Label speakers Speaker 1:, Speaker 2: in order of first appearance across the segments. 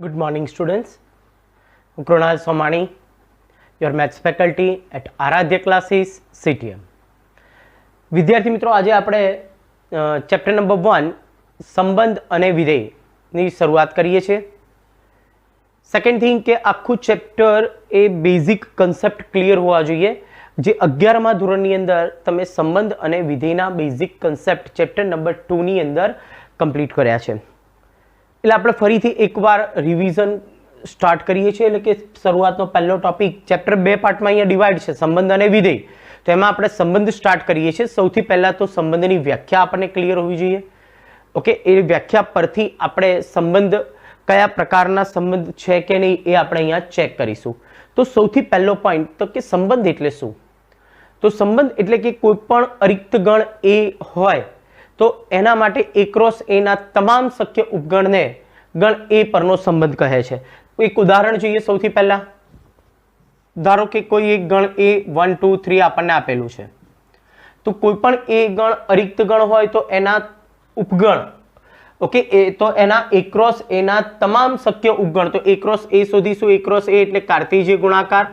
Speaker 1: Good morning, students. I'm Krunal Somani, your maths faculty at Aaradhya classes CTM. વિદ્યાર્થી મિત્રો, આજે આપણે ચેપ્ટર નંબર 1 સંબંધ અને વિધેયની શરૂઆત કરીએ છીએ. સેકન્ડ થિંગ કે આખું ચેપ્ટર એ બેઝિક કન્સેપ્ટ ક્લિયર હોવા જોઈએ. જે 11મા ધોરણની અંદર તમે સંબંધ અને વિધેયના બેઝિક કન્સેપ્ટ ચેપ્ટર નંબર 2 ની અંદર કમ્પ્લીટ કર્યા છે. એટલે આપણે ફરીથી એકવાર રિવિઝન સ્ટાર્ટ કરીએ છીએ. એટલે કે શરૂઆતનો પહેલો ટોપિક ચેપ્ટર 2 પાર્ટમાં અહીંયા ડિવાઈડ છે, સંબંધ અને વિધેય. તો એમાં આપણે સંબંધ સ્ટાર્ટ કરીએ છીએ. સૌથી પહેલાં તો સંબંધની વ્યાખ્યા આપણને ક્લિયર હોવી જોઈએ. ઓકે, એ વ્યાખ્યા પરથી આપણે સંબંધ કયા પ્રકારના સંબંધ છે કે નહીં એ આપણે અહીંયા ચેક કરીશું. તો સૌથી પહેલો પોઈન્ટ તો કે સંબંધ એટલે શું? તો સંબંધ એટલે કે કોઈ પણ અરિક્ત ગણ એ હોય તો એના માટે a ક્રોસ a ના તમામ શક્ય ઉપગણને ગણ a પરનો સંબંધ કહે છે. એક ઉદાહરણ જોઈએ. સૌથી પહેલા ધારો કે કોઈ એક ગણ a 1 2 3 આપણને આપેલું છે. તો કોઈ પણ a ગણ અરિક્ત ગણ હોય તો એના ઉપગણ ઓકે તો એના a ક્રોસ a ના તમામ શક્ય ઉપગણ. તો a ક્રોસ a શોધીશું. a ક્રોસ a એટલે કાર્ટેશિયન ગુણાકાર.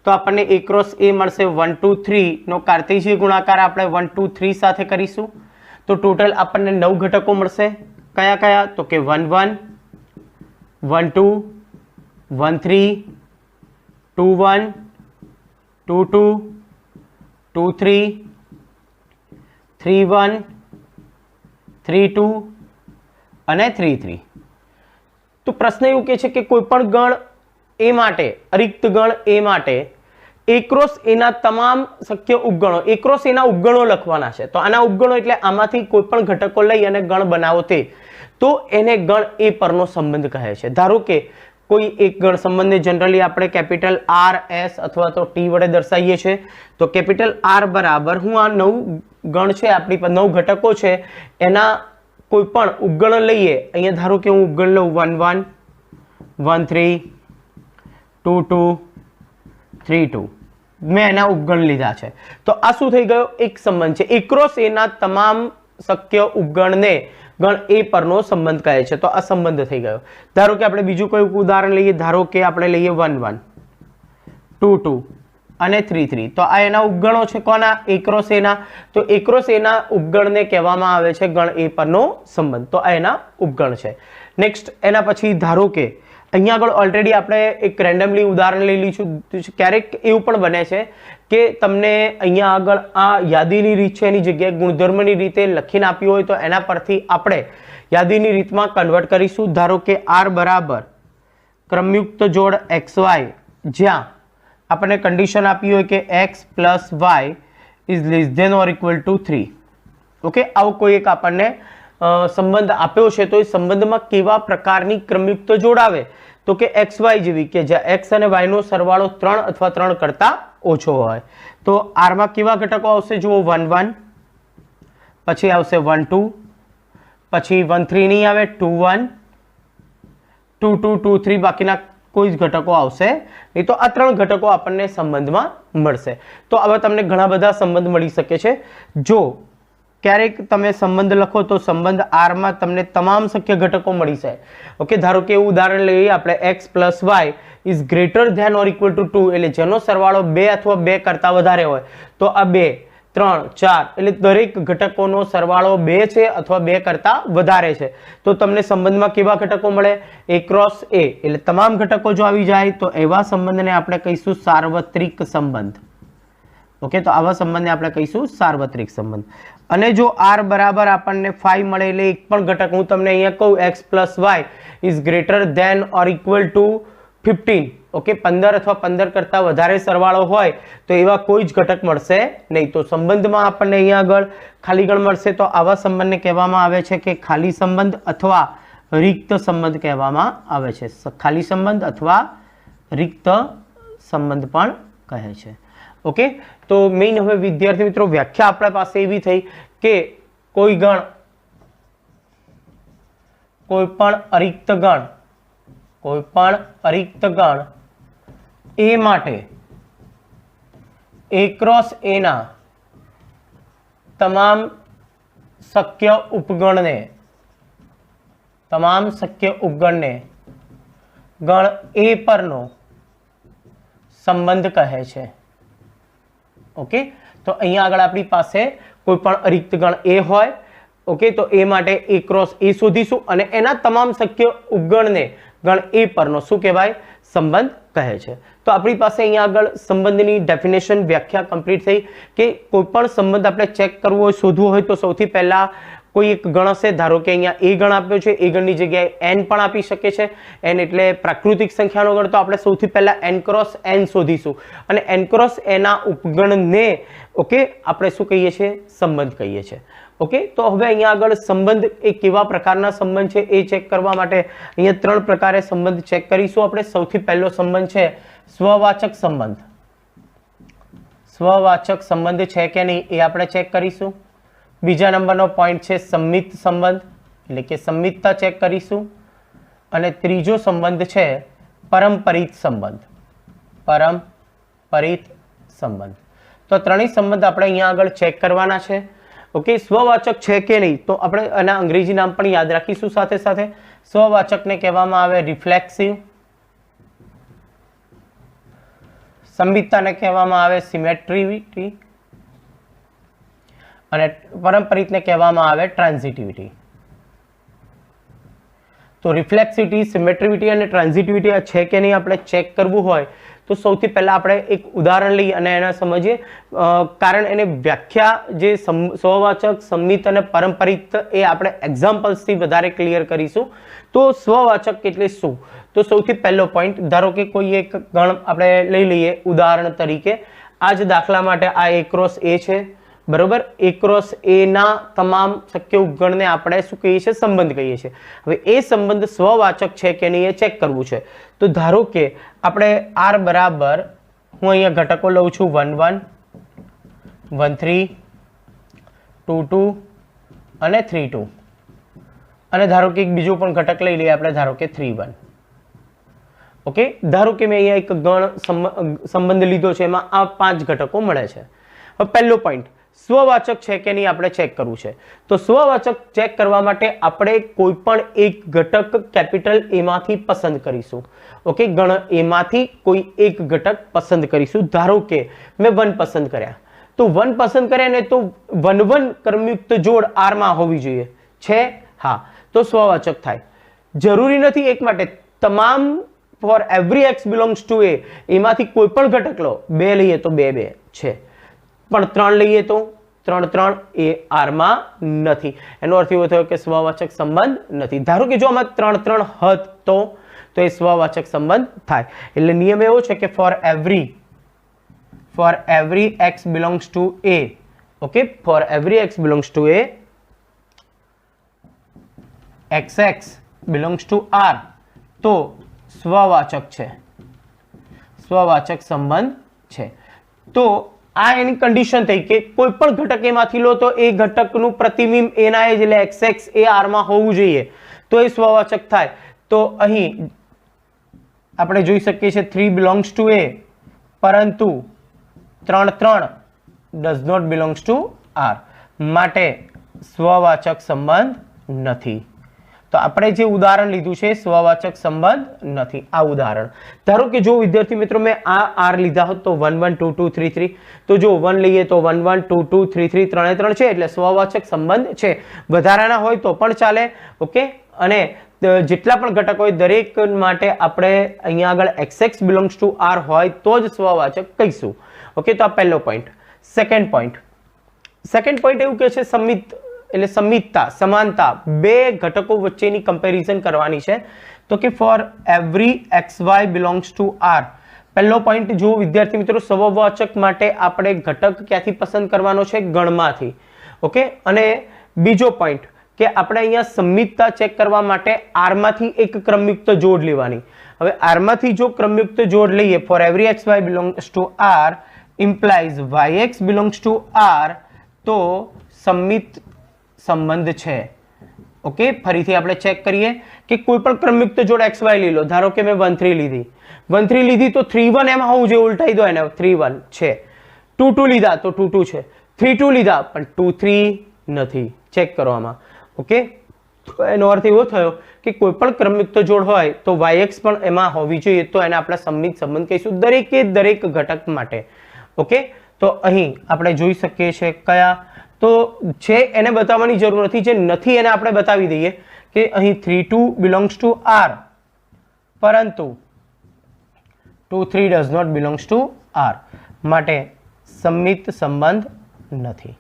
Speaker 1: તો આપણને a ક્રોસ a મળશે 1 2 3 નો કાર્ટેશિયન ગુણાકાર આપણે 1 2 3 સાથે કરીશું. તો ટોટલ આપણને 9 ઘટકો મળશે. કયા કયા? તો કે 1 1 1 2 1 3 2 1 2 2 2 3 3 1 3 2 અને 3 3. તો પ્રશ્ન એવું કહે છે કે કોઈ પણ ગણ એ માટે અરિક્ત ગણ એ માટે a ક્રોસ a ના તમામ શક્ય ઉપગણો a ક્રોસ a ના ઉપગણો લખવાના છે. તો આના ઉપગણો એટલે આમાંથી કોઈ પણ ઘટકો લઈ અને ગણ બનાવો તે, તો એને ગણ a પરનો સંબંધ કહે છે. ધારો કે કોઈ એક ગણ સંબંધને જનરલી આપણે કેપિટલ R S અથવા તો T વડે દર્શાવીએ છીએ. તો કેપિટલ R બરાબર હું આ 9 ગણ છે, આપણી પાસે 9 ઘટકો છે, એના કોઈ પણ ઉપગણ લઈએ. અહીંયા ધારો કે હું ઉપગણ લઉં 1 1 1 3 2 2 3 2. મેં એના ઉપગણ લીધા છે. તો આ શું થઈ ગયો? એક સંબંધ છે. a ક્રોસ a ના તમામ શક્ય ઉપગણને ગણ a પરનો સંબંધ કહે છે. તો આ સંબંધ થઈ ગયો. ધારો કે આપણે બીજું કોઈ ઉદાહરણ લઈએ. ધારો કે આપણે લઈએ 1 1 2 2 અને 3 3. તો આ એના ઉપગણો છે. કોના? a ક્રોસ a ના. તો a ક્રોસ a ના ઉપગણને કહેવામાં આવે છે ગણ a પરનો સંબંધ. તો આ એના ઉપગણ છે. નેક્સ્ટ એના પછી ધારો કે અહીંયા આગળ ઓલરેડી આપણે એક રેન્ડમલી ઉદાહરણ લઈ લઈશું. ક્યારેક એવું પણ બને છે કે તમને અહીંયા આગળ આ યાદીની રીત છે એની જગ્યાએ ગુણધર્મની રીતે લખીને આપ્યું હોય તો એના પરથી આપણે યાદીની રીતમાં કન્વર્ટ કરીશું. ધારો કે r બરાબર ક્રમયુક્ત જોડ xy, જ્યાં આપણને કન્ડિશન આપી હોય કે x plus y is less than or equal to 3. Okay, આવો કોઈ એક આપણને સંબંધ આપ્યો છે. તો એ સંબંધમાં કેવા પ્રકારની ક્રમયુક્ત જોડ આવે? તો કે xy જેવી કે જ્યાં x અને y નો સરવાળો 3 અથવા 3 કરતા ઓછો હોય. તો r માં કેવા ઘટકો આવશે? જુઓ 1 1, પછી આવશે 1 2, પછી 1 3 નહીં આવે, 2 1, 2 2 2 3, બાકીના કોઈ જ ઘટકો આવશે નહીં. તો આ 3 ઘટકો આપણને સંબંધમાં મળશે. તો હવે તમને ઘણા બધા સંબંધ મળી શકે છે. જો ક્યારેક તમે સંબંધ લખો તો સંબંધ R માં તમને તમામ શક્ય ઘટકો મળી જાય. ઓકે, ધારો કે એવું ઉદાહરણ લઈએ આપણે x plus y is greater than or equal to 2, એટલે જેનો સરવાળો 2 અથવા 2 કરતા વધારે હોય. તો આ 2 3 4 એટલે દરેક ઘટકોનો સરવાળો 2 છે અથવા 2 કરતા વધારે છે. તો તમને સંબંધમાં કેવા ઘટકો મળે? a ક્રોસ a એટલે તમામ ઘટકો જો આવી જાય તો એવા સંબંધને આપણે કહીશું સાર્વત્રિક સંબંધ. ઓકે, તો આવા સંબંધને આપણે કહીશું સાર્વત્રિક સંબંધ. અને જો r બરાબર આપણને 5 મળે એટલે એક પણ ઘટક હું તમને અહીંયા કહું x plus y is greater than or equal to 15. Okay, 15 અથવા 15 કરતા વધારે સરવાળો હોય તો એવા કોઈ જ ઘટક મળશે નહીં. તો સંબંધમાં આપણને અહીંયા આગળ ખાલી ગણ મળશે. તો આવા સંબંધને કહેવામાં આવે છે કે ખાલી સંબંધ અથવા રિક્ત સંબંધ કહેવામાં આવે છે. ખાલી સંબંધ અથવા રિક્ત સંબંધ પણ કહે છે. ઓકે, તો મેઇન હવે વિદ્યાર્થી મિત્રો વ્યાખ્યા આપણા પાસે એવી થઈ કે કોઈ ગણ કોઈ પણ અરિક્ત ગણ એ માટે a ક્રોસ a ના તમામ શક્ય ઉપગણને ગણ એ પરનો સંબંધ કહે છે. ઓકે, તો અહીંયા આગળ આપણી પાસે કોઈ પણ અરિક્ત ગણ એ હોય, ઓકે, તો એ માટે A ક્રોસ A શોધીશું અને એના તમામ શક્ય ઉપગણને ગણ એ પરનો શું કહેવાય? સંબંધ કહે છે. તો આપણી પાસે અહીંયા આગળ સંબંધની ડેફિનેશન વ્યાખ્યા કમ્પ્લીટ થઈ કે કોઈ પણ સંબંધ આપણે ચેક કરવો હોય, શોધવો હોય તો સૌથી પહેલા કોઈ એક ગણ હશે. ધારો કે અહીંયા એ ગણ આપ્યો છે, એ ગણની જગ્યાએ n પણ આપી શકે છે. n એટલે પ્રાકૃતિક સંખ્યાનો ગણ, તો આપણે સૌથી પહેલા n ક્રોસ n શોધીશું અને n ક્રોસ એના ઉપગણને ઓકે આપણે શું કહીએ છીએ? સંબંધ કહીએ છીએ. ઓકે, તો હવે અહીંયા આગળ સંબંધ એ કેવા પ્રકારના સંબંધ છે એ ચેક કરવા માટે અહીંયા 3 પ્રકારે સંબંધ ચેક કરીશું આપણે. સૌથી પહેલો સંબંધ છે સ્વવાચક સંબંધ. સ્વવાચક સંબંધ છે કે નહીં એ આપણે ચેક કરીશું. બીજા નંબરનો પોઈન્ટ છે સંમિત સંબંધ, એટલે કે સંમિતતા ચેક કરીશું. અને ત્રીજો સંબંધ છે પરંપરિત સંબંધ. પરંપરિત સંબંધ. તો ત્રણેય સંબંધ આપણે અહીંયા આગળ ચેક કરવાના છે. ઓકે, સ્વવાચક છે કે નહીં તો આપણે એના અંગ્રેજી નામ પણ યાદ રાખીશું સાથે સાથે. સ્વવાચકને કહેવામાં આવે રિફ્લેક્સિવ, સંમિતતાને કહેવામાં આવે સિમેટ્રિવિટી અને પરંપરિતને કહેવામાં આવે ટ્રાન્ઝિટિવિટી. તો રિફ્લેક્સિવિટી, સિમેટ્રિવિટી અને ટ્રાન્ઝિટિવિટી આ છે કે નહીં આપણે ચેક કરવું હોય તો સૌથી પહેલા આપણે એક ઉદાહરણ લઈએ અને એને સમજીએ. કારણ એને વ્યાખ્યા જે સ્વવાચક, સંમિત અને પરંપરિત એ આપણે એક્ઝામ્પલ્સથી વધારે ક્લિયર કરીશું. તો સ્વવાચક એટલે શું? તો સૌથી પહેલો પોઈન્ટ, ધારો કે કોઈ એક ગણ આપણે લઈ લઈએ ઉદાહરણ તરીકે. આ જ દાખલા માટે આ A ક્રોસ A છે, બરોબર. A ક્રોસ A ના તમામ શક્ય ઉપગણને આપણે શું કહીએ છીએ? સંબંધ કહીએ છીએ. હવે એ સંબંધ સ્વવાચક છે કે નહીં એ ચેક કરવું છે. તો ધારો કે આપણે R બરાબર, હું અહીંયા ઘટકો લઉં છું 1 1 1 3 2 2 અને 3 2 અને ધારો કે એક બીજો પણ ઘટક લઈ લઈએ આપણે, ધારો કે 3 1. ઓકે, ધારો કે મેં અહીંયા એક ગણ સંબંધ લીધો છે, એમાં આ 5 ઘટકો મળે છે. હવે પહેલો પોઈન્ટ, સ્વવાચક છે કે નહીં આપણે ચેક કરવું છે. તો સ્વવાચક ચેક કરવા માટે આપણે કોઈ પણ એક ઘટક કેપિટલ A માંથી પસંદ કરીશું. ઓકે, ગણ A માંથી કોઈ એક ઘટક પસંદ કરીશું. ધારો કે મેં 1 પસંદ કર્યા, તો 1 પસંદ કર્યા ને તો 1 1 કર્મયુક્ત જોડ R માં હોવી જોઈએ. છે? હા, તો સ્વવાચક થાય. જરૂરી નથી એક માટે, તમામ for every x belongs to A એમાંથી કોઈ પણ ઘટક લો. 2 લઈએ તો 2 2 છે, પણ 3 લઈએ તો 3 3 એ R માં નથી. એનો અર્થ એવો થયો કે સ્વવાચક સંબંધ નથી. ધારો કે જો આમાં 3 3 હોત તો એ સ્વવાચક સંબંધ થાય. એટલે નિયમ એવો છે કે for every x belongs to A, okay, for every x belongs to A, xx belongs to R તો સ્વવાચક છે, સ્વવાચક સંબંધ છે. તો આ એની કન્ડિશન થઈ કે કોઈ પણ ઘટક એમાંથી લો તો એ ઘટકનું પ્રતિબિંબ એના એ જ, એટલે xx એ R માં હોવું જોઈએ તો એ સ્વવાચક થાય. તો અહીં આપણે જોઈ શકીએ છીએ 3 બિલોંગ્સ ટુ A, પરંતુ 3 3 does not belongs to R, માટે સ્વવાચક સંબંધ નથી. તો આપણે જે ઉદાહરણ લીધું છે સ્વવાચક સંબંધ નથી. આ ઉદાહરણ, ધારો કે જો વિદ્યાર્થી મિત્રો મેં આ R લીધા હોત તો 1 1 2 2 3 3, તો જો 1 લઈએ તો 1 1 2 2 3 3 3 3 છે, એટલે સ્વવાચક સંબંધ છે. વધારાના હોય તો પણ ચાલે. ઓકે, અને જેટલા પણ ઘટક હોય દરેક માટે આપણે અહીંયા આગળ xx બિલોંગ્સ ટુ R હોય તો જ સ્વવાચક કહીશું. ઓકે, તો આ પહેલો પોઈન્ટ. સેકન્ડ પોઈન્ટ એવું કહે છે સંમિત એટલે સંમિતતા, સમાનતા. બે ઘટકો વચ્ચેની કમ્પેરિઝન કરવાની છે. તો કે for every xy belongs to R. પહેલો પોઈન્ટ જો વિદ્યાર્થી મિત્રો, સ્વવાચક માટે આપણે ઘટક ક્યાંથી પસંદ કરવાનો છે? ગણમાંથી. ઓકે, અને બીજો પોઈન્ટ કે આપણે અહીંયા સંમિતતા ચેક કરવા માટે R માંથી એક ક્રમયુક્ત જોડ લેવાની. હવે R માંથી જો ક્રમયુક્ત જોડ લઈએ, for every xy belongs to R implies yx belongs to R, તો સંમિત સંબંધ છે. ઓકે, ફરીથી આપણે ચેક કરીએ કે કોઈ પણ ક્રમયુક્ત જોડ xy લઈ લો. ધારો કે મેં 1 3 લીધી તો 3 1 એમાં હોવું જોઈએ, ઉલટાઈ દો એને, 3 1 છે. 2 2 લીધા તો 2 2 છે. 3 2 લીધા પણ 2 3 નથી. ચેક કરો આમાં. ઓકે, તો એનો અર્થ એવો થયો કે કોઈ પણ ક્રમયુક્ત જોડ હોય તો yx પણ એમાં હોવી જોઈએ, તો એને આપણે સમમિત સંબંધ કહીશું દરેકે દરેક ઘટક માટે. ઓકે, તો અહીં આપણે જોઈ શકીએ છીએ કયા તો છે એને બતાવવાની જરૂર નથી, જે નથી એને આપણે બતાવી દઈએ કે અહીં 3 2 belongs to R પરંતુ 2 3 does not belongs to R, માટે સમમિત સંબંધ નથી.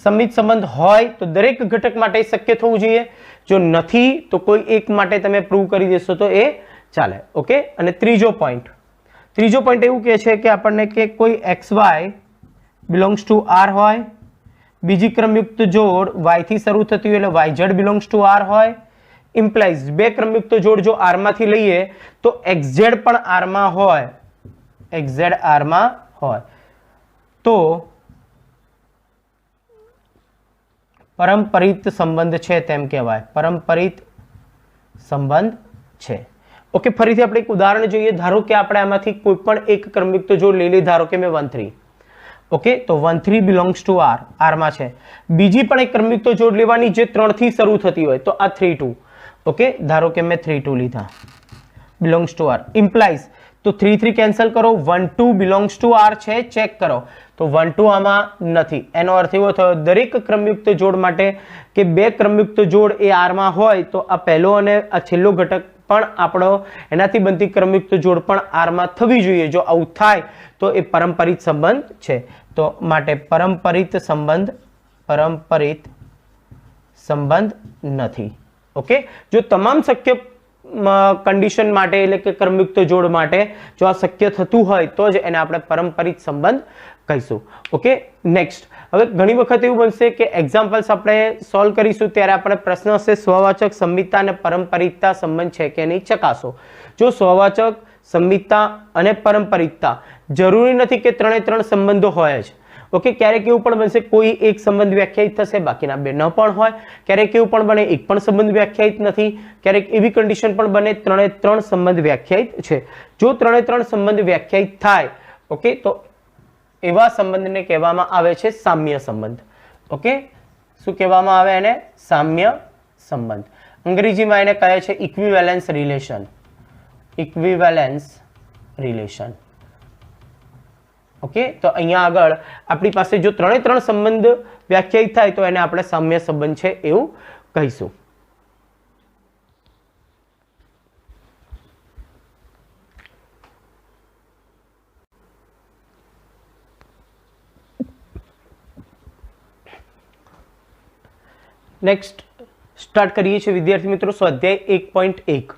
Speaker 1: સમમિત સંબંધ હોય તો દરેક ઘટક માટે શક્ય થવું જોઈએ, જો નથી તો કોઈ એક માટે તમે પ્રૂવ કરી દેશો તો એ ચાલે. ઓકે, અને ત્રીજો પોઈન્ટ એવું કહે છે કે આપણને કે કોઈ xy belongs to R હોય, બીજી ક્રમયુક્ત જોડ y થી શરૂ થતી હોય એટલે yz belongs to R હોય, ઇમ્પ્લાઇઝ બે ક્રમયુક્ત જોડ જો R માંથી લઈએ તો xz પણ R માં હોય, xz R માં હોય તો પરંપરિત સંબંધ છે તેમ કહેવાય, પરંપરિત સંબંધ છે. ઓકે, ફરીથી આપણે એક ઉદાહરણ જોઈએ. ધારો કે આપણે આમાંથી કોઈ પણ એક ક્રમયુક્ત જોડ લઈ લઈએ, ધારો કે મેં 1 3. ઓકે, તો 1 3 belongs to R, R માં છે. બીજી પણ એક ક્રમયુક્ત જોડ લેવાની જે 3 થી શરૂ થતી હોય તો આ 3 2. ઓકે, ધારો કે મેં 3 2 લીધા, belongs to R. ઇમ્પ્લાઇઝ તો 3 3 કેન્સલ કરો, 1 2 belongs to R છે, ચેક કરો તો 1 2 આમાં નથી. એનો અર્થ એવો થયો દરેક ક્રમયુક્ત જોડ માટે કે બે ક્રમયુક્ત જોડ એ R માં હોય તો આ પહેલો અને આ છેલ્લો ઘટક પણ આપણો એનાથી બનતી ક્રમયુક્ત જોડ પણ R માં થવી જોઈએ. જો આવું થાય તો એ પરંપરિત સંબંધ છે. તો માટે પરંપરિત સંબંધ નથી. ઓકે, જો તમામ શક્ય કન્ડિશન માટે એટલે કે ક્રમયુક્ત જોડ માટે જો આ શક્ય થતું હોય તો જ એને આપણે પરંપરિત સંબંધ કહીશું. Okay, next. હવે ઘણી વખત એવું બનશે કે એક્ઝામ્પલ્સ આપણે સોલ્વ કરીશું ત્યારે આપણે પ્રશ્ન હશે સ્વવાચક સંમિતતા અને પરંપરિતતા સંબંધ છે કે નહીં ચકાસો. જો સ્વવાચક સંમિતતા અને પરંપરિતતા જરૂરી નથી કે ત્રણે ત્રણ સંબંધો હોય જ. ઓકે, ક્યારેક એવું પણ બનશે કોઈ એક સંબંધ વ્યાખ્યાયિત થશે બાકીના બે ન પણ હોય, ક્યારેક એવું પણ બને એક પણ સંબંધ વ્યાખ્યાયિત નથી, ક્યારેક એવી કન્ડિશન પણ બને ત્રણે ત્રણ સંબંધ વ્યાખ્યાયિત છે. જો ત્રણે ત્રણ સંબંધ વ્યાખ્યાયિત થાય ઓકે તો એવા સંબંધને કહેવામાં આવે છે સામ્ય સંબંધ. ઓકે, શું કહેવામાં આવે એને? સામ્ય સંબંધ. અંગ્રેજીમાં એને કહે છે equivalence relation. Equivalence relation. Okay, તો અહીંયા આગળ આપણી પાસે જો ત્રણે ત્રણ સંબંધ વ્યાખ્યાયિત થાય તો એને આપણે સામ્ય સંબંધ છે એવું કહીશું. નેક્સ્ટ સ્ટાર્ટ કરીએ છીએ વિદ્યાર્થી મિત્રો સ્વાધ્યાય 1.1.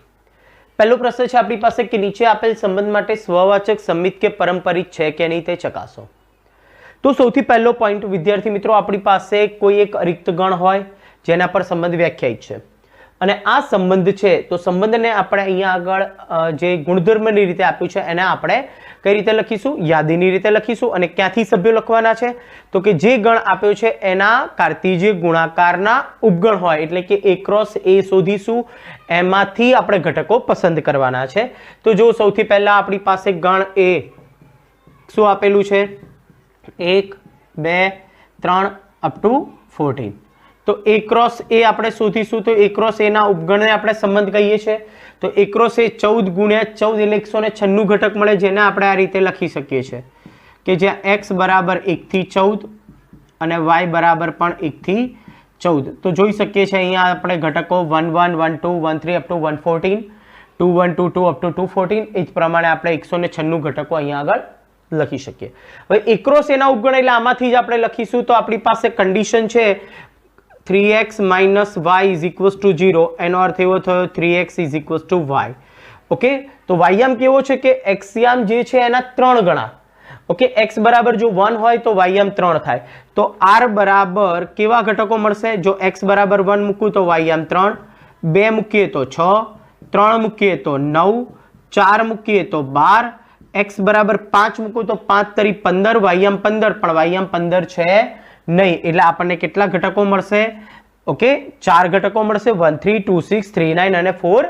Speaker 1: પહેલો પ્રશ્ન છે આપણી પાસે કે નીચે આપેલ સંબંધ માટે સ્વવાચક સંમિત કે પરંપરિત છે કે નહીં તે ચકાસો. તો સૌથી પહેલો પોઈન્ટ વિદ્યાર્થી મિત્રો આપણી પાસે કોઈ એક રિક્ત ગણ હોય જેના પર સંબંધ વ્યાખ્યાયિત છે અને આ સંબંધ છે તો સંબંધને આપણે અહીંયા આગળ જે ગુણધર્મની રીતે આપ્યું છે એને આપણે કઈ રીતે લખીશું? યાદીની રીતે લખીશું. અને ક્યાંથી સભ્યો લખવાના છે? તો કે જે ગણ આપ્યો છે એના કાર્તિજીય ગુણાકારના ઉપગણ હોય એટલે કે A ક્રોસ A શોધીશું, એમાંથી આપણે ઘટકો પસંદ કરવાના છે. તો જો સૌથી પહેલા આપણી પાસે ગણ A શું આપેલું છે? 1 2 3 અપ ટુ 14. તો A ક્રોસ A આપણે શોધીશું તો A ક્રોસ A ના ઉપગણને આપણે સંબંધ કહીએ છીએ. તો A ક્રોસ A 14 ગુણ્યા 14 એટલે 196 ઘટક મળે જેને આપણે આ રીતે લખી શકીએ છીએ કે જ્યાં x બરાબર 1 થી 14 અને y બરાબર પણ 1 થી 14. તો જોઈ શકીએ છીએ અહીંયા આપણે ઘટકો 1 1 1 2 1 3 અપ ટુ 114, 2 1 2 2 અપ ટુ 214 એ જ પ્રમાણે આપણે 196 ઘટકો અહીંયા આગળ લખી શકીએ. હવે A ક્રોસ A ના ઉપગણ એટલે આમાંથી જ આપણે લખીશું તો આપણી પાસે કન્ડિશન છે 3x minus y is equals to 0. એનો અર્થ એવો થયો 3x is equals to y. Okay, તો y કેવો છે કે x જે છે એના 3 ગણા. ઓકે, x બરાબર જો 1 હોય તો y 3 થાય. તો r બરાબર કેવા ઘટકો મળશે? જો x બરાબર 1 મૂકું તો y 3, 2 મૂકીએ તો 6, 3 મૂકીએ તો 9, 4 મૂકીએ તો 12, x બરાબર 5 મૂકું તો 5 તરી 15, y 15 પણ y 15 છે નહીં એટલે આપણને કેટલા ઘટકો મળશે? ઓકે, 4 ઘટકો મળશે 1 3 2 6 3 9 અને 4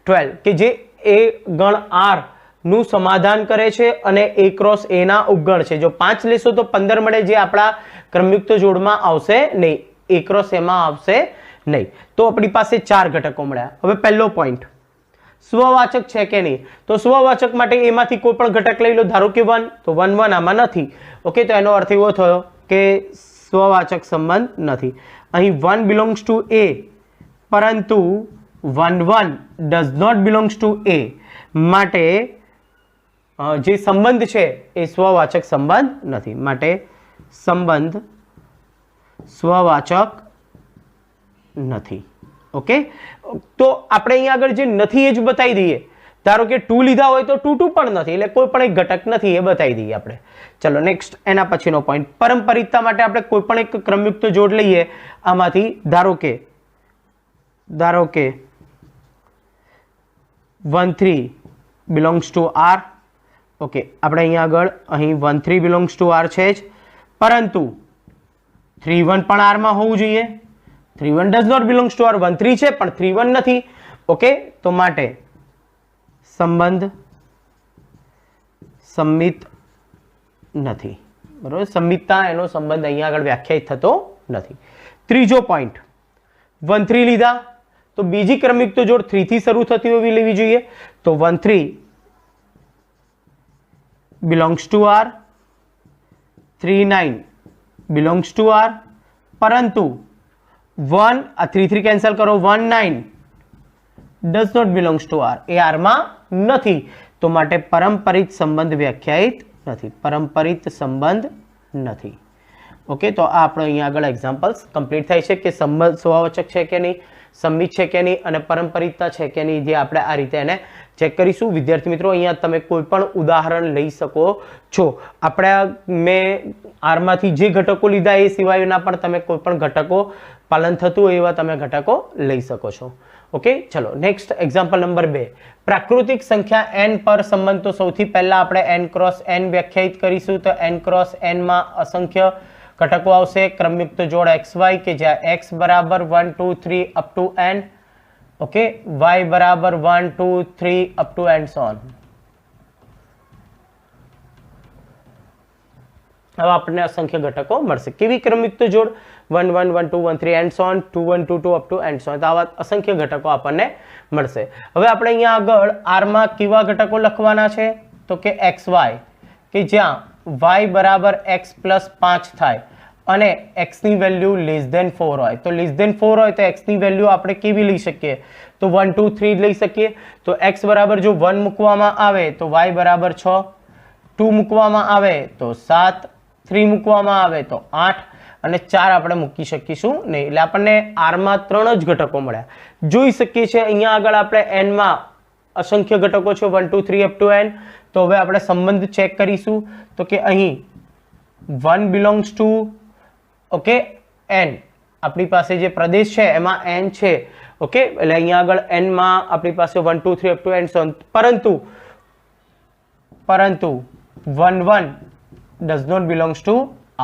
Speaker 1: 12 કે જે એ ગણ R નું સમાધાન કરે છે અને A ક્રોસ A ના ઉપગણ છે. જો 5 લેશો તો 15 મળે જે આપણા ક્રમયુક્ત જોડમાં આવશે નહીં, A ક્રોસ A માં આવશે નહીં. તો આપણી પાસે 4 ઘટકો મળ્યા. હવે પહેલો પોઈન્ટ, સ્વવાચક છે કે નહીં? તો સ્વવાચક માટે એમાંથી કોઈ પણ ઘટક લઈ લો. ધારો કે 1, તો 1 1 આમાં નથી. ઓકે, તો એનો અર્થ એવો થયો કે સ્વવાચક સંબંધ નથી. અહીં 1 બિલોંગ્સ ટુ એ, પરંતુ 1 1 does not belongs to a, માટે જે સંબંધ છે એ સ્વવાચક સંબંધ નથી. માટે સંબંધ સ્વવાચક નથી. ઓકે, તો આપણે અહીંયા આગળ જે નથી એ જ બતાવી દઈએ. ધારો કે 2 લીધા હોય તો 2 2 પણ નથી, એટલે કોઈ પણ એક ઘટક નથી એ બતાવી દઈએ આપણે. ચલો નેક્સ્ટ, એના પછીનો પોઈન્ટ, પારંપરિકતા માટે આપણે કોઈ પણ એક ક્રમયુક્ત જોડ લઈએ. આમાંથી ધારો કે 1 3 બિલોંગ્સ ટુ આર. ઓકે, આપણે અહીંયા આગળ અહીં 1 3 બિલોંગ્સ ટુ આર છે જ, પરંતુ 3 1 પણ આર માં હોવું જોઈએ. 3 1 does not belongs to R. 1 3 છે પણ 3 1 નથી. ઓકે, તો માટે સંબંધ સંમિત નથી. બરોબર, સંમિતતા એનો સંબંધ અહીંયા આગળ વ્યાખ્યાયિત થતો નથી. ત્રીજો પોઈન્ટ, 1 3 લીધા તો બીજી ક્રમયુક્ત જોડ 3 થી શરૂ થતી હોવી લેવી જોઈએ. તો 1 3 belongs to R, 3 9 belongs to R, પરંતુ 1 આ 3 3 કેન્સલ કરો, 1 9 does not belongs to R, A R માં નથી. તો માટે પારંપરિક સંબંધ વ્યાખ્યાયિત નથી. પારંપરિક સંબંધ નથી. ઓકે, તો આ આપણો અહીંયા આગળ એક્ઝામ્પલ્સ કમ્પ્લીટ થાય છે કે સંબંધ સ્વવાચક છે કે નહીં, સંમિત છે કે નહીં અને પારંપરિકતા છે કે નહીં, જે આપણે આ રીતે એને ચેક કરીશું. વિદ્યાર્થી મિત્રો, અહીંયા તમે કોઈ પણ ઉદાહરણ લઈ શકો છો. આપણે મેં આરમાંથી જે ઘટકો લીધા એ સિવાયના પણ તમે કોઈ પણ ઘટકો પાલન થતું હોય એવા તમે ઘટકો લઈ શકો છો. ઓકે, ચલો નેક્સ્ટ એક્ઝામ્પલ નંબર 2, પ્રાકૃતિક સંખ્યા n પર સંબંધ. તો સૌથી પહેલા આપણે n ક્રોસ n વ્યાખ્યાયિત કરીશું. તો n ક્રોસ n માં અસંખ્ય ઘટકો આવશે. ક્રમયુક્ત જોડ xy કે જ્યાં x બરાબર 1 2 3 up to n. Okay, y બરાબર 1 2 3 up to and so on. હવે આપણને અસંખ્ય ઘટકો મળશે. કેવી ક્રમયુક્ત જોડ? 1 1 1 2 1 3 and so on, 2 1 2 2 up to and so on. તો આવા અસંખ્ય ઘટકો આપણને મળશે. હવે આપણે અહીંયા આગળ r માં કેવા ઘટકો લખવાના છે? તો કે xy કે જ્યાં y બરાબર x પ્લસ 5 થાય અને x ની વેલ્યુ લેસ ધેન 4 હોય. તો લેસ ધેન 4 હોય તો x ની વેલ્યુ આપણે કેવી લઈ શકીએ? તો 1 2 3 લઈ શકીએ. તો x બરાબર જો 1 મૂકવામાં આવે તો y બરાબર 6, 2 મૂકવામાં આવે તો 7, 3 મૂકવામાં આવે તો 8 અને 4 આપણે મૂકી શકીશું નહીં. એટલે આપણને r માં 3 જ ઘટકો મળ્યા. જોઈ શકીએ છીએ અહીંયા આગળ આપણે n માં અસંખ્ય ઘટકો છે, 1 2 3 અપ ટુ n. તો હવે આપણે સંબંધ ચેક કરીશું. તો કે અહીં 1 બિલોંગ્સ ટુ ઓકે n, આપણી પાસે જે પ્રદેશ છે એમાં n છે. ઓકે, એટલે અહીંયા આગળ n માં આપણી પાસે 1 2 3 અપ ટુ n સો, પરંતુ 1 1 does not belongs to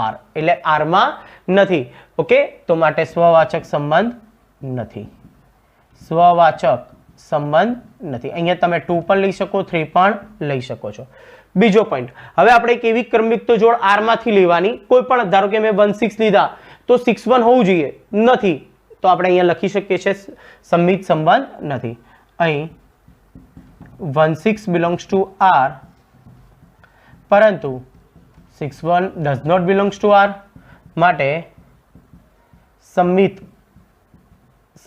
Speaker 1: R, એટલે R માં નથી. ઓકે, તો માટે સ્વવાચક સંબંધ નથી. સ્વવાચક સંબંધ નથી. અહીંયા તમે 2 પણ લઈ શકો, 3 પણ લઈ શકો છો. બીજો પોઈન્ટ, હવે આપણે એક એવી ક્રમયુક્ત જોડ R માંથી લેવાની. કોઈ પણ ધારો કે મેં 1 6 લીધા તો 6 1 હોવું જોઈએ, નથી. તો આપણે અહીંયા લખી શકીએ છીએ સંમિત સંબંધ નથી. અહીં 1 6 belongs to R, પરંતુ 6 1 does not belongs to R, માટે સંમિત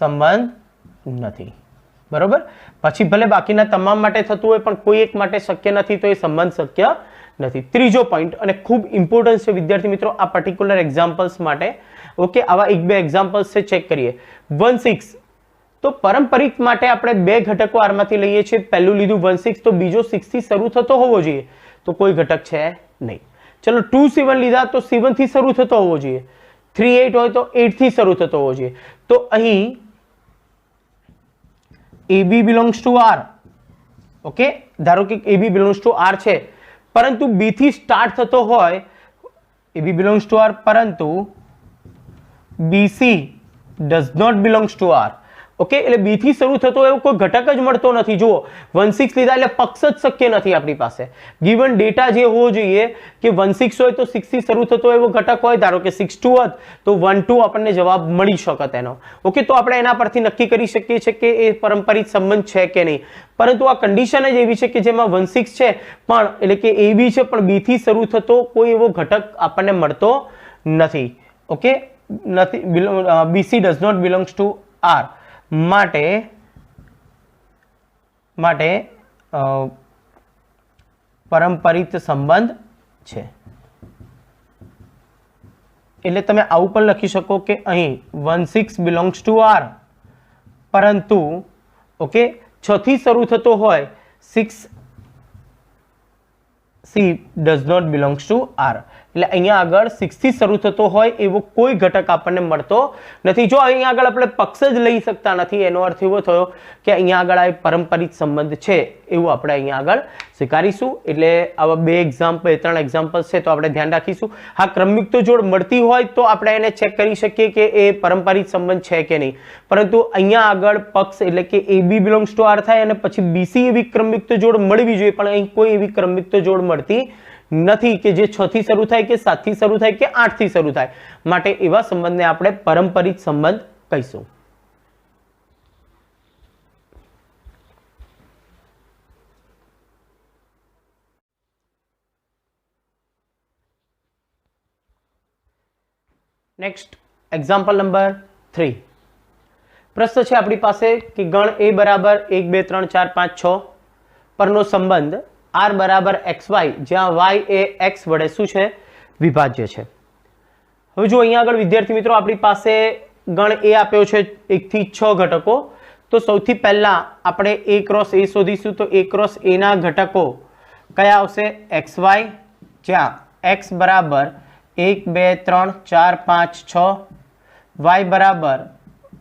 Speaker 1: સંબંધ નથી. બરોબર, પછી ભલે બાકીના તમામ માટે થતું હોય પણ કોઈ એક માટે શક્ય નથી, તો એ સંબંધ શક્ય નથી. ત્રીજો પોઈન્ટ, અને ખૂબ ઇમ્પોર્ટન્ટ છે વિદ્યાર્થી મિત્રો આ પર્ટિક્યુલર એક્ઝામ્પલ્સ માટે. ઓકે, આવા એક બે એક્ઝામ્પલ્સ છે, ચેક કરીએ. 1 6, તો પારંપરિક માટે આપણે બે ઘટકો આરમાંથી લઈએ છીએ. પહેલું લીધું 1 6, તો બીજો 6 થી શરૂ થતો હોવો જોઈએ, તો કોઈ ઘટક છે નહીં. ચલો 2 7 લીધા તો 7 થી શરૂ થતો હોવો જોઈએ. 3 8 હોય તો 8 થી શરૂ થતો હોવો જોઈએ. તો અહીં AB belongs to R. Okay, ધારો કે AB belongs to R છે, પરંતુ B થી સ્ટાર્ટ થતો હોય, AB belongs to R, પરંતુ BC does not belongs to R. Okay, એટલે બી થી શરૂ થતો એવો કોઈ ઘટક જ મળતો નથી. જુઓ 16 લીધા એટલે પક્ષ જ શક્ય નથી આપણી પાસે. ગિવન ડેટા જે હોવો જોઈએ કે 16 હોય તો 6 થી શરૂ થતો એવો ઘટક હોય, ધારો કે 62 હોત તો 12 આપણને જવાબ મળી શકત એનો. ઓકે, તો આપણે એના પરથી નક્કી કરી શકીએ છીએ કે એ પારંપરિક સંબંધ છે કે નહીં. પરંતુ આ કન્ડિશન જ એવી છે કે જેમાં 16 છે પણ એટલે કે એ બી છે પણ બી થી શરૂ થતો કોઈ એવો ઘટક આપણને મળતો નથી. ઓકે, નથી, BC does not belongs to R. માટે પારંપરિક સંબંધ છે. એટલે તમે આવું પણ લખી શકો કે અહીં 16 belongs to R, પરંતુ ઓકે 6 થી શરૂ થતો હોય 6C does not belongs to R. એટલે અહીંયા આગળ 6 થી શરૂ થતો હોય એવો કોઈ ઘટક આપણને મળતો નથી. જો અહીંયા આગળ આપણે પક્ષ જ લઈ શકતા નથી, એનો અર્થ એવો થયો કે અહીંયા આગળ આ પારંપરિક સંબંધ છે એવું આપણે અહીંયા આગળ સ્વીકારીશું. એટલે આવા 3 એક્ઝામ્પલ છે તો આપણે ધ્યાન રાખીશું. હા, ક્રમયુક્ત જોડ મળતી હોય તો આપણે એને ચેક કરી શકીએ કે એ પારંપરિક સંબંધ છે કે નહીં. પરંતુ અહીંયા આગળ પક્ષ એટલે કે AB belongs to R થાય અને પછી BC એવી ક્રમયુક્ત જોડ મળવી જોઈએ, પણ અહીં કોઈ એવી ક્રમયુક્ત જોડ મળતી નથી કે જે 6 થી શરૂ થાય કે 7 થી શરૂ થાય કે 8 થી શરૂ થાય. માટે એવા સંબંધને આપણે પારંપરિક સંબંધ કહીશું. Next example number 3. પ્રશ્ન છે આપણી પાસે કે ગણ A બરાબર 1 2 3 4 5 6 પરનો સંબંધ R બરાબર XY જ્યાં Y એ X વડે શું છે? વિભાજ્ય છે. હવે જો અહીંયા આગળ વિદ્યાર્થી મિત્રો આપણી પાસે ગણ A આપ્યો છે 1 થી 6 ઘટકો. તો સૌથી પહેલા આપણે A ક્રોસ A શોધીશું. તો A ક્રોસ A ના ઘટકો કયા આવશે? XY જ્યાં X બરાબર 1 2 3 4 5 6, Y બરાબર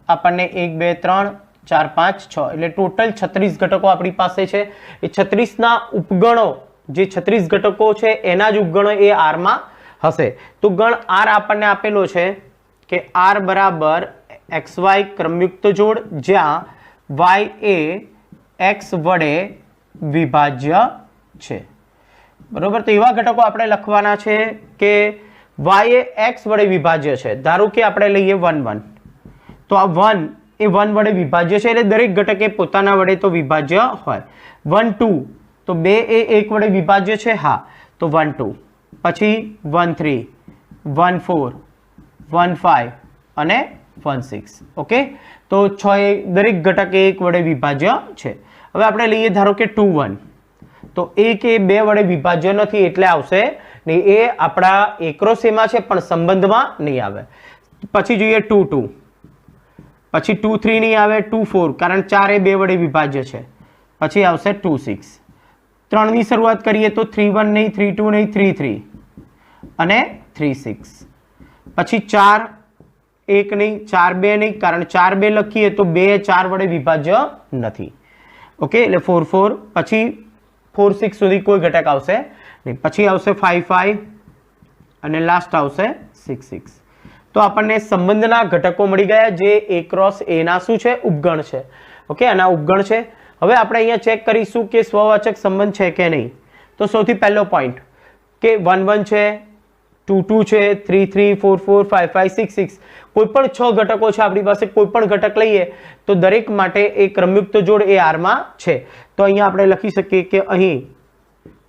Speaker 1: આપણને 1 2 3 4 5 6 એટલે ટોટલ 36 ઘટકો આપણી પાસે છે. એ 36 ના ઉપગણો જે 36 ઘટકો છે એના જ ઉપગણો એ R માં હશે. તો ગણ R આપણને આપેલો છે કે R બરાબર XY ક્રમયુક્ત જોડ જ્યાં Y એ X વડે વિભાજ્ય છે. બરોબર, તો એવા ઘટકો આપણે લખવાના છે કે Y એ X વડે વિભાજ્ય છે. ધારો કે આપણે લઈએ 1 1, તો આ 1 એ 1 વડે વિભાજ્ય છે એટલે દરેક ઘટક એ પોતાના વડે તો વિભાજ્ય હોય. 1 2 તો 2 એ 1 વડે વિભાજ્ય છે. હા, તો 1 2, પછી 1 3, 1 4, 1 5 અને 1 6. ઓકે, તો 6 એ દરેક ઘટક એ 1 વડે વિભાજ્ય છે. હવે આપણે લઈએ ધારો કે 2 1, તો 1 એ 2 વડે વિભાજ્ય નથી એટલે આવશે નહીં. એ આપણા એકરોસ એમાં છે પણ સંબંધમાં નહીં આવે. પછી જોઈએ 2 2, પછી 2 3 નહીં આવે, 2 4 કારણ 4 એ 2 વડે વિભાજ્ય છે. પછી આવશે 2 6. 3 ની શરૂઆત કરીએ તો 3 1 નહીં, 3 2 નહીં, 3 3 અને 3 6. પછી 4 1 નહીં, 4 2 નહીં કારણ 4 2 લખીએ તો 2 4 વડે વિભાજ્ય નથી. ઓકે, એટલે 4 4, પછી 4 6 સુધી કોઈ ઘટક આવશે નહીં. પછી આવશે 5 5 અને લાસ્ટ આવશે 6 6. તો આપણને સંબંધના ઘટકો મળી ગયા જે A ક્રોસ A ના શું છે? ઉપગણ છે. ઓકે, આના ઉપગણ છે. હવે આપણે અહીંયા ચેક કરીશું કે સ્વવાચક સંબંધ છે કે નહીં. તો સૌથી પહેલો પોઈન્ટ કે 1 1 છે, 2 2 છે, 3 3, 4 4, 5 5, 6 6, કોઈ પણ 6 ઘટકો છે આપણી પાસે. કોઈ પણ ઘટક લઈએ તો દરેક માટે એ ક્રમયુક્ત જોડ એ R માં છે. તો અહીંયા આપણે લખી શકીએ કે અહીં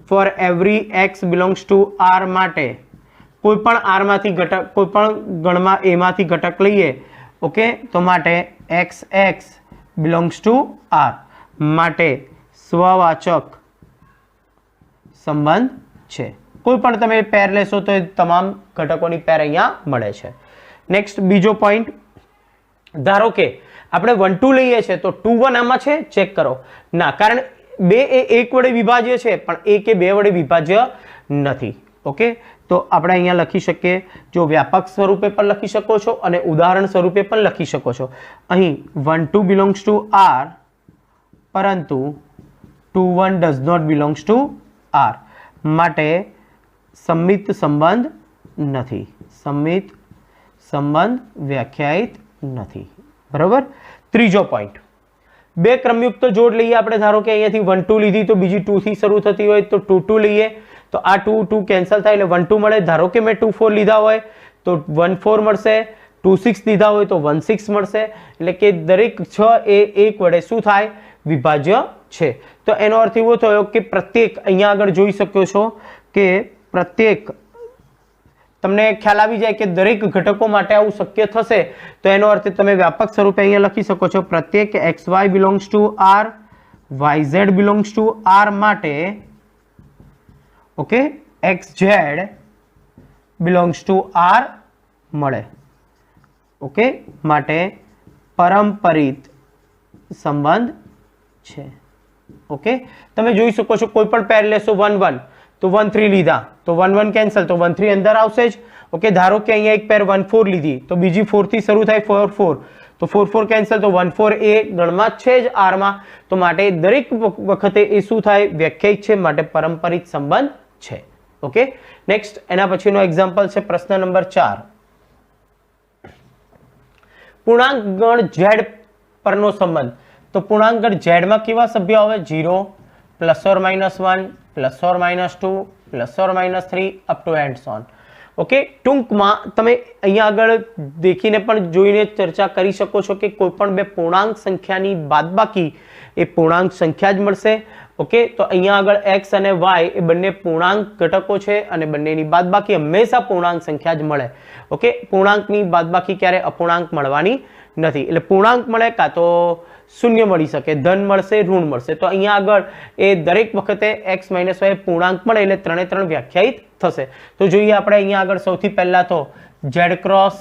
Speaker 1: for every X belongs to R માટે કોઈ પણ R માંથી ઘટક, કોઈ પણ ગણમાં A માંથી ઘટક લઈએ. ઓકે, તો માટે X X belongs to R માટે સ્વવાચક સંબંધ છે. કોઈ પણ તમે પેર લેશો તો તમામ ઘટકોની પેર અહીંયા મળે છે. નેક્સ્ટ બીજો પોઈન્ટ, ધારો કે આપણે 1 2 લઈએ છીએ તો 2 1 આમાં છે? ચેક કરો. ના, કારણ 2 એ 1 વડે વિભાજ્ય છે પણ 1 એ 2 વડે વિભાજ્ય નથી. ઓકે, તો આપણે અહીંયા લખી શકીએ. જો વ્યાપક સ્વરૂપે પણ લખી શકો છો અને ઉદાહરણ સ્વરૂપે પણ લખી શકો છો. અહીં 1 2 belongs to R પરંતુ 2 1 does not belongs to R માટે સંમિત સંબંધ નથી. સંમિત સંબંધ વ્યાખ્યાયિત નથી. બરોબર, ત્રીજો પોઈન્ટ, બે ક્રમયુક્ત જોડ લઈએ આપણે. ધારો કે અહીંયાથી 1 2 લીધી તો બીજી 2 થી શરૂ થતી હોય તો 2 2 લઈએ તો આ 2 2 કેન્સલ થાય એટલે 1 2 મળે. ધારો કે મેં 2 4 લીધા હોય તો 1 4 મળશે, 2 6 લીધા હોય તો 1 6 મળશે. એટલે કે દરેક 6 એ 1 વડે શું થાય? વિભાજ્ય છે. તો એનો અર્થ એવો થયો કે પ્રત્યેક, અહીંયા આગળ જોઈ શકો છો કે પ્રત્યેક, તમને ખ્યાલ આવી જાય કે દરેક ઘટકો માટે આવું શક્ય થશે તો એનો અર્થ તમે વ્યાપક સ્વરૂપે અહીંયા લખી શકો છો પ્રત્યેક xy belongs to r, yz belongs to r માટે, okay, xz belongs to r મળે. ઓકે, માટે પરંપરિત સંબંધ છે. ઓકે, તમે જોઈ શકો છો કોઈ પણ પેર લેશો 1 1 તો 1 3 લીધા તો 1 1 કેન્સલ તો 1 3 અંદર આવશે જ. ઓકે, ધારો કે અહીંયા એક પેર 1 4 લીધી તો બીજી 4 થી શરૂ થાય 4 4 તો 4 4 કેન્સલ તો 1 4 એ ગણમાં છે જ r માં. તો માટે દરેક વખતે એ શું થાય? વ્યાખ્યાયિત છે, માટે પરંપરિત સંબંધ છે. ઓકે, નેક્સ્ટ એના પછીનો એક્ઝામ્પલ છે પ્રશ્ન નંબર 4. પૂર્ણાંક ગણ z પરનો સંબંધ. તો પૂર્ણાંક ગણ z માં કેવા સભ્ય આવે? 0 ±1 ±2 ±3 up to and so on. Okay, ટૂંકમાં તમે અહીંયા આગળ દેખીને પણ જોઈને ચર્ચા કરી શકો છો કે કોઈ પણ બે પૂર્ણાંક સંખ્યાની બાદબાકી એ પૂર્ણાંક સંખ્યા જ મળશે. ઓકે, તો અહીંયા આગળ x અને y એ બંને પૂર્ણાંક ઘટકો છે અને બંનેની બાદબાકી હંમેશા પૂર્ણાંક સંખ્યા જ મળે. ઓકે, પૂર્ણાંકની બાદબાકી ક્યારે અપૂર્ણાંક મળવાની નથી. એટલે પૂર્ણાંક મળે કાં તો શૂન્ય મળી શકે, ધન મળશે, ઋણ મળશે. તો અહીંયા આગળ એ દરેક વખતે x - y પૂર્ણાંક મળે એટલે 3 3 વ્યાખ્યાયિત થશે. તો જોઈએ આપણે અહીંયા આગળ સૌથી પહેલા તો z ક્રોસ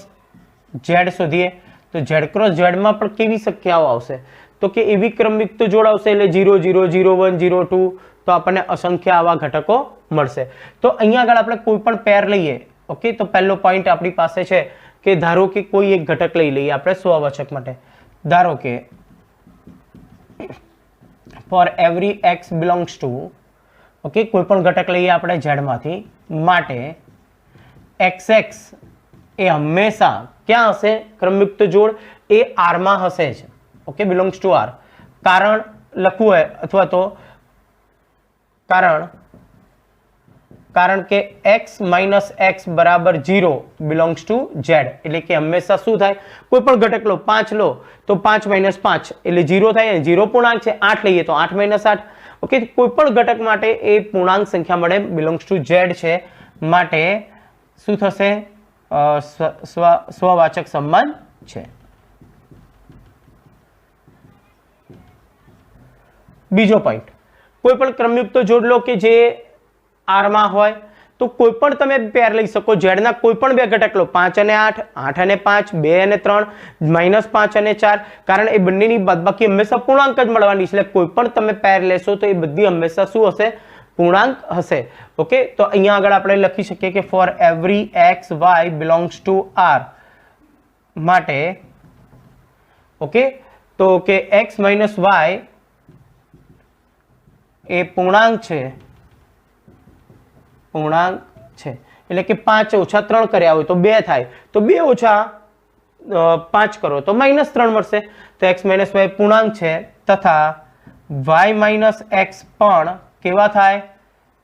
Speaker 1: z શોધીએ. તો z ક્રોસ z માં પણ કેવી સંખ્યાઓ આવશે? તો કે એવી ક્રમયુક્ત જોડ આવશે એટલે 0 0 0 1 0 2 તો આપણને અસંખ્ય આવા ઘટકો મળશે. તો અહીંયા આગળ આપણે કોઈ પણ પેર લઈએ. ઓકે, તો પહેલો પોઈન્ટ આપણી પાસે છે કે ધારો કે કોઈ એક ઘટક લઈ લઈએ આપણે સ્વવાચક માટે. ધારો કે for every x belongs to, okay, કોઈ પણ ઘટક લઈએ આપણે z માંથી, માટે xx એ હંમેશા ક્યાં હશે? ક્રમયુક્ત જોડ એ r માં હશે જ. Okay, belongs to r. કારણ લખવું હોય અથવા તો કારણ કે x - x બરાબર 0 belongs to z. એટલે કે હંમેશા શું થાય? કોઈ પણ ઘટક લો, 5 લો તો 5 - 5 એટલે 0 થાય. 0 પૂર્ણાંક છે, 8 લઈએ તો 8 - 8. ઓકે, કોઈ પણ ઘટક માટે એ પૂર્ણાંક સંખ્યા મળે, belongs to z છે, માટે શું થશે? સ્વવાચક સંબંધ છે. બીજો પોઈન્ટ, કોઈ પણ ક્રમયુક્ત જોડ લો કે જે r માં હોય તો કોઈ પણ તમે પેર લઈ શકો. z ના કોઈ પણ બે ઘટક લો, 5 અને 8, 8 અને 5, 2 અને 3, -5 અને 4, કારણ એ બંનેની બાદબાકી હંમેશા પૂર્ણાંક જ મળવાની છે. એટલે કોઈ પણ તમે પેર લેશો તો એ બધી હંમેશા શું હશે? પૂર્ણાંક હશે. ઓકે, તો અહીંયા આગળ આપણે લખી શકીએ કે for every x y belongs to r માટે, ઓકે, તો કે x - y એ પૂર્ણાંક છે, એટલે કે 5 - 3 કર્યા હોય તો 2 થાય, તો 2 - 5 કરો તો -3 મળશે. તો x - y પૂર્ણાંક છે તથા y - x પણ કેવા થાય?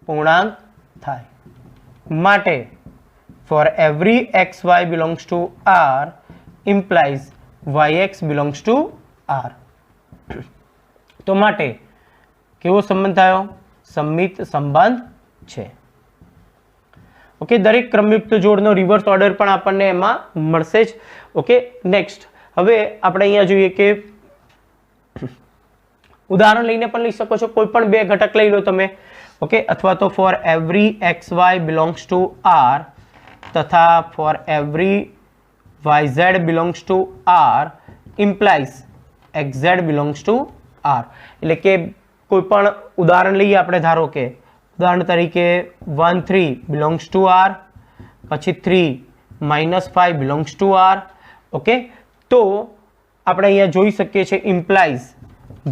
Speaker 1: પૂર્ણાંક થાય. માટે for every x y belongs to r implies yx belongs to r. તો માટે કેવો સંબંધ થયો? સંમિત સંબંધ છે. ઓકે, દરેક ક્રમયુક્ત જોડનો રિવર્સ ઓર્ડર પણ આપણને એમાં મળશે જ. ઓકે, નેક્સ્ટ હવે આપણે અહીંયા જોઈએ કે ઉદાહરણ લઈને પણ લઈ શકો છો. કોઈ પણ બે ઘટક લઈ લો તમે. ઓકે, અથવા તો for every x y belongs to r તથા for every yz belongs to r implies xz belongs to r. એટલે કે કોઈ પણ ઉદાહરણ લઈએ આપણે. ધારો કે ઉદાહરણ તરીકે 1 3 belongs to r, પછી 3 - 5 belongs to r. ઓકે, તો આપણે અહીંયા જોઈ શકીએ છીએ implies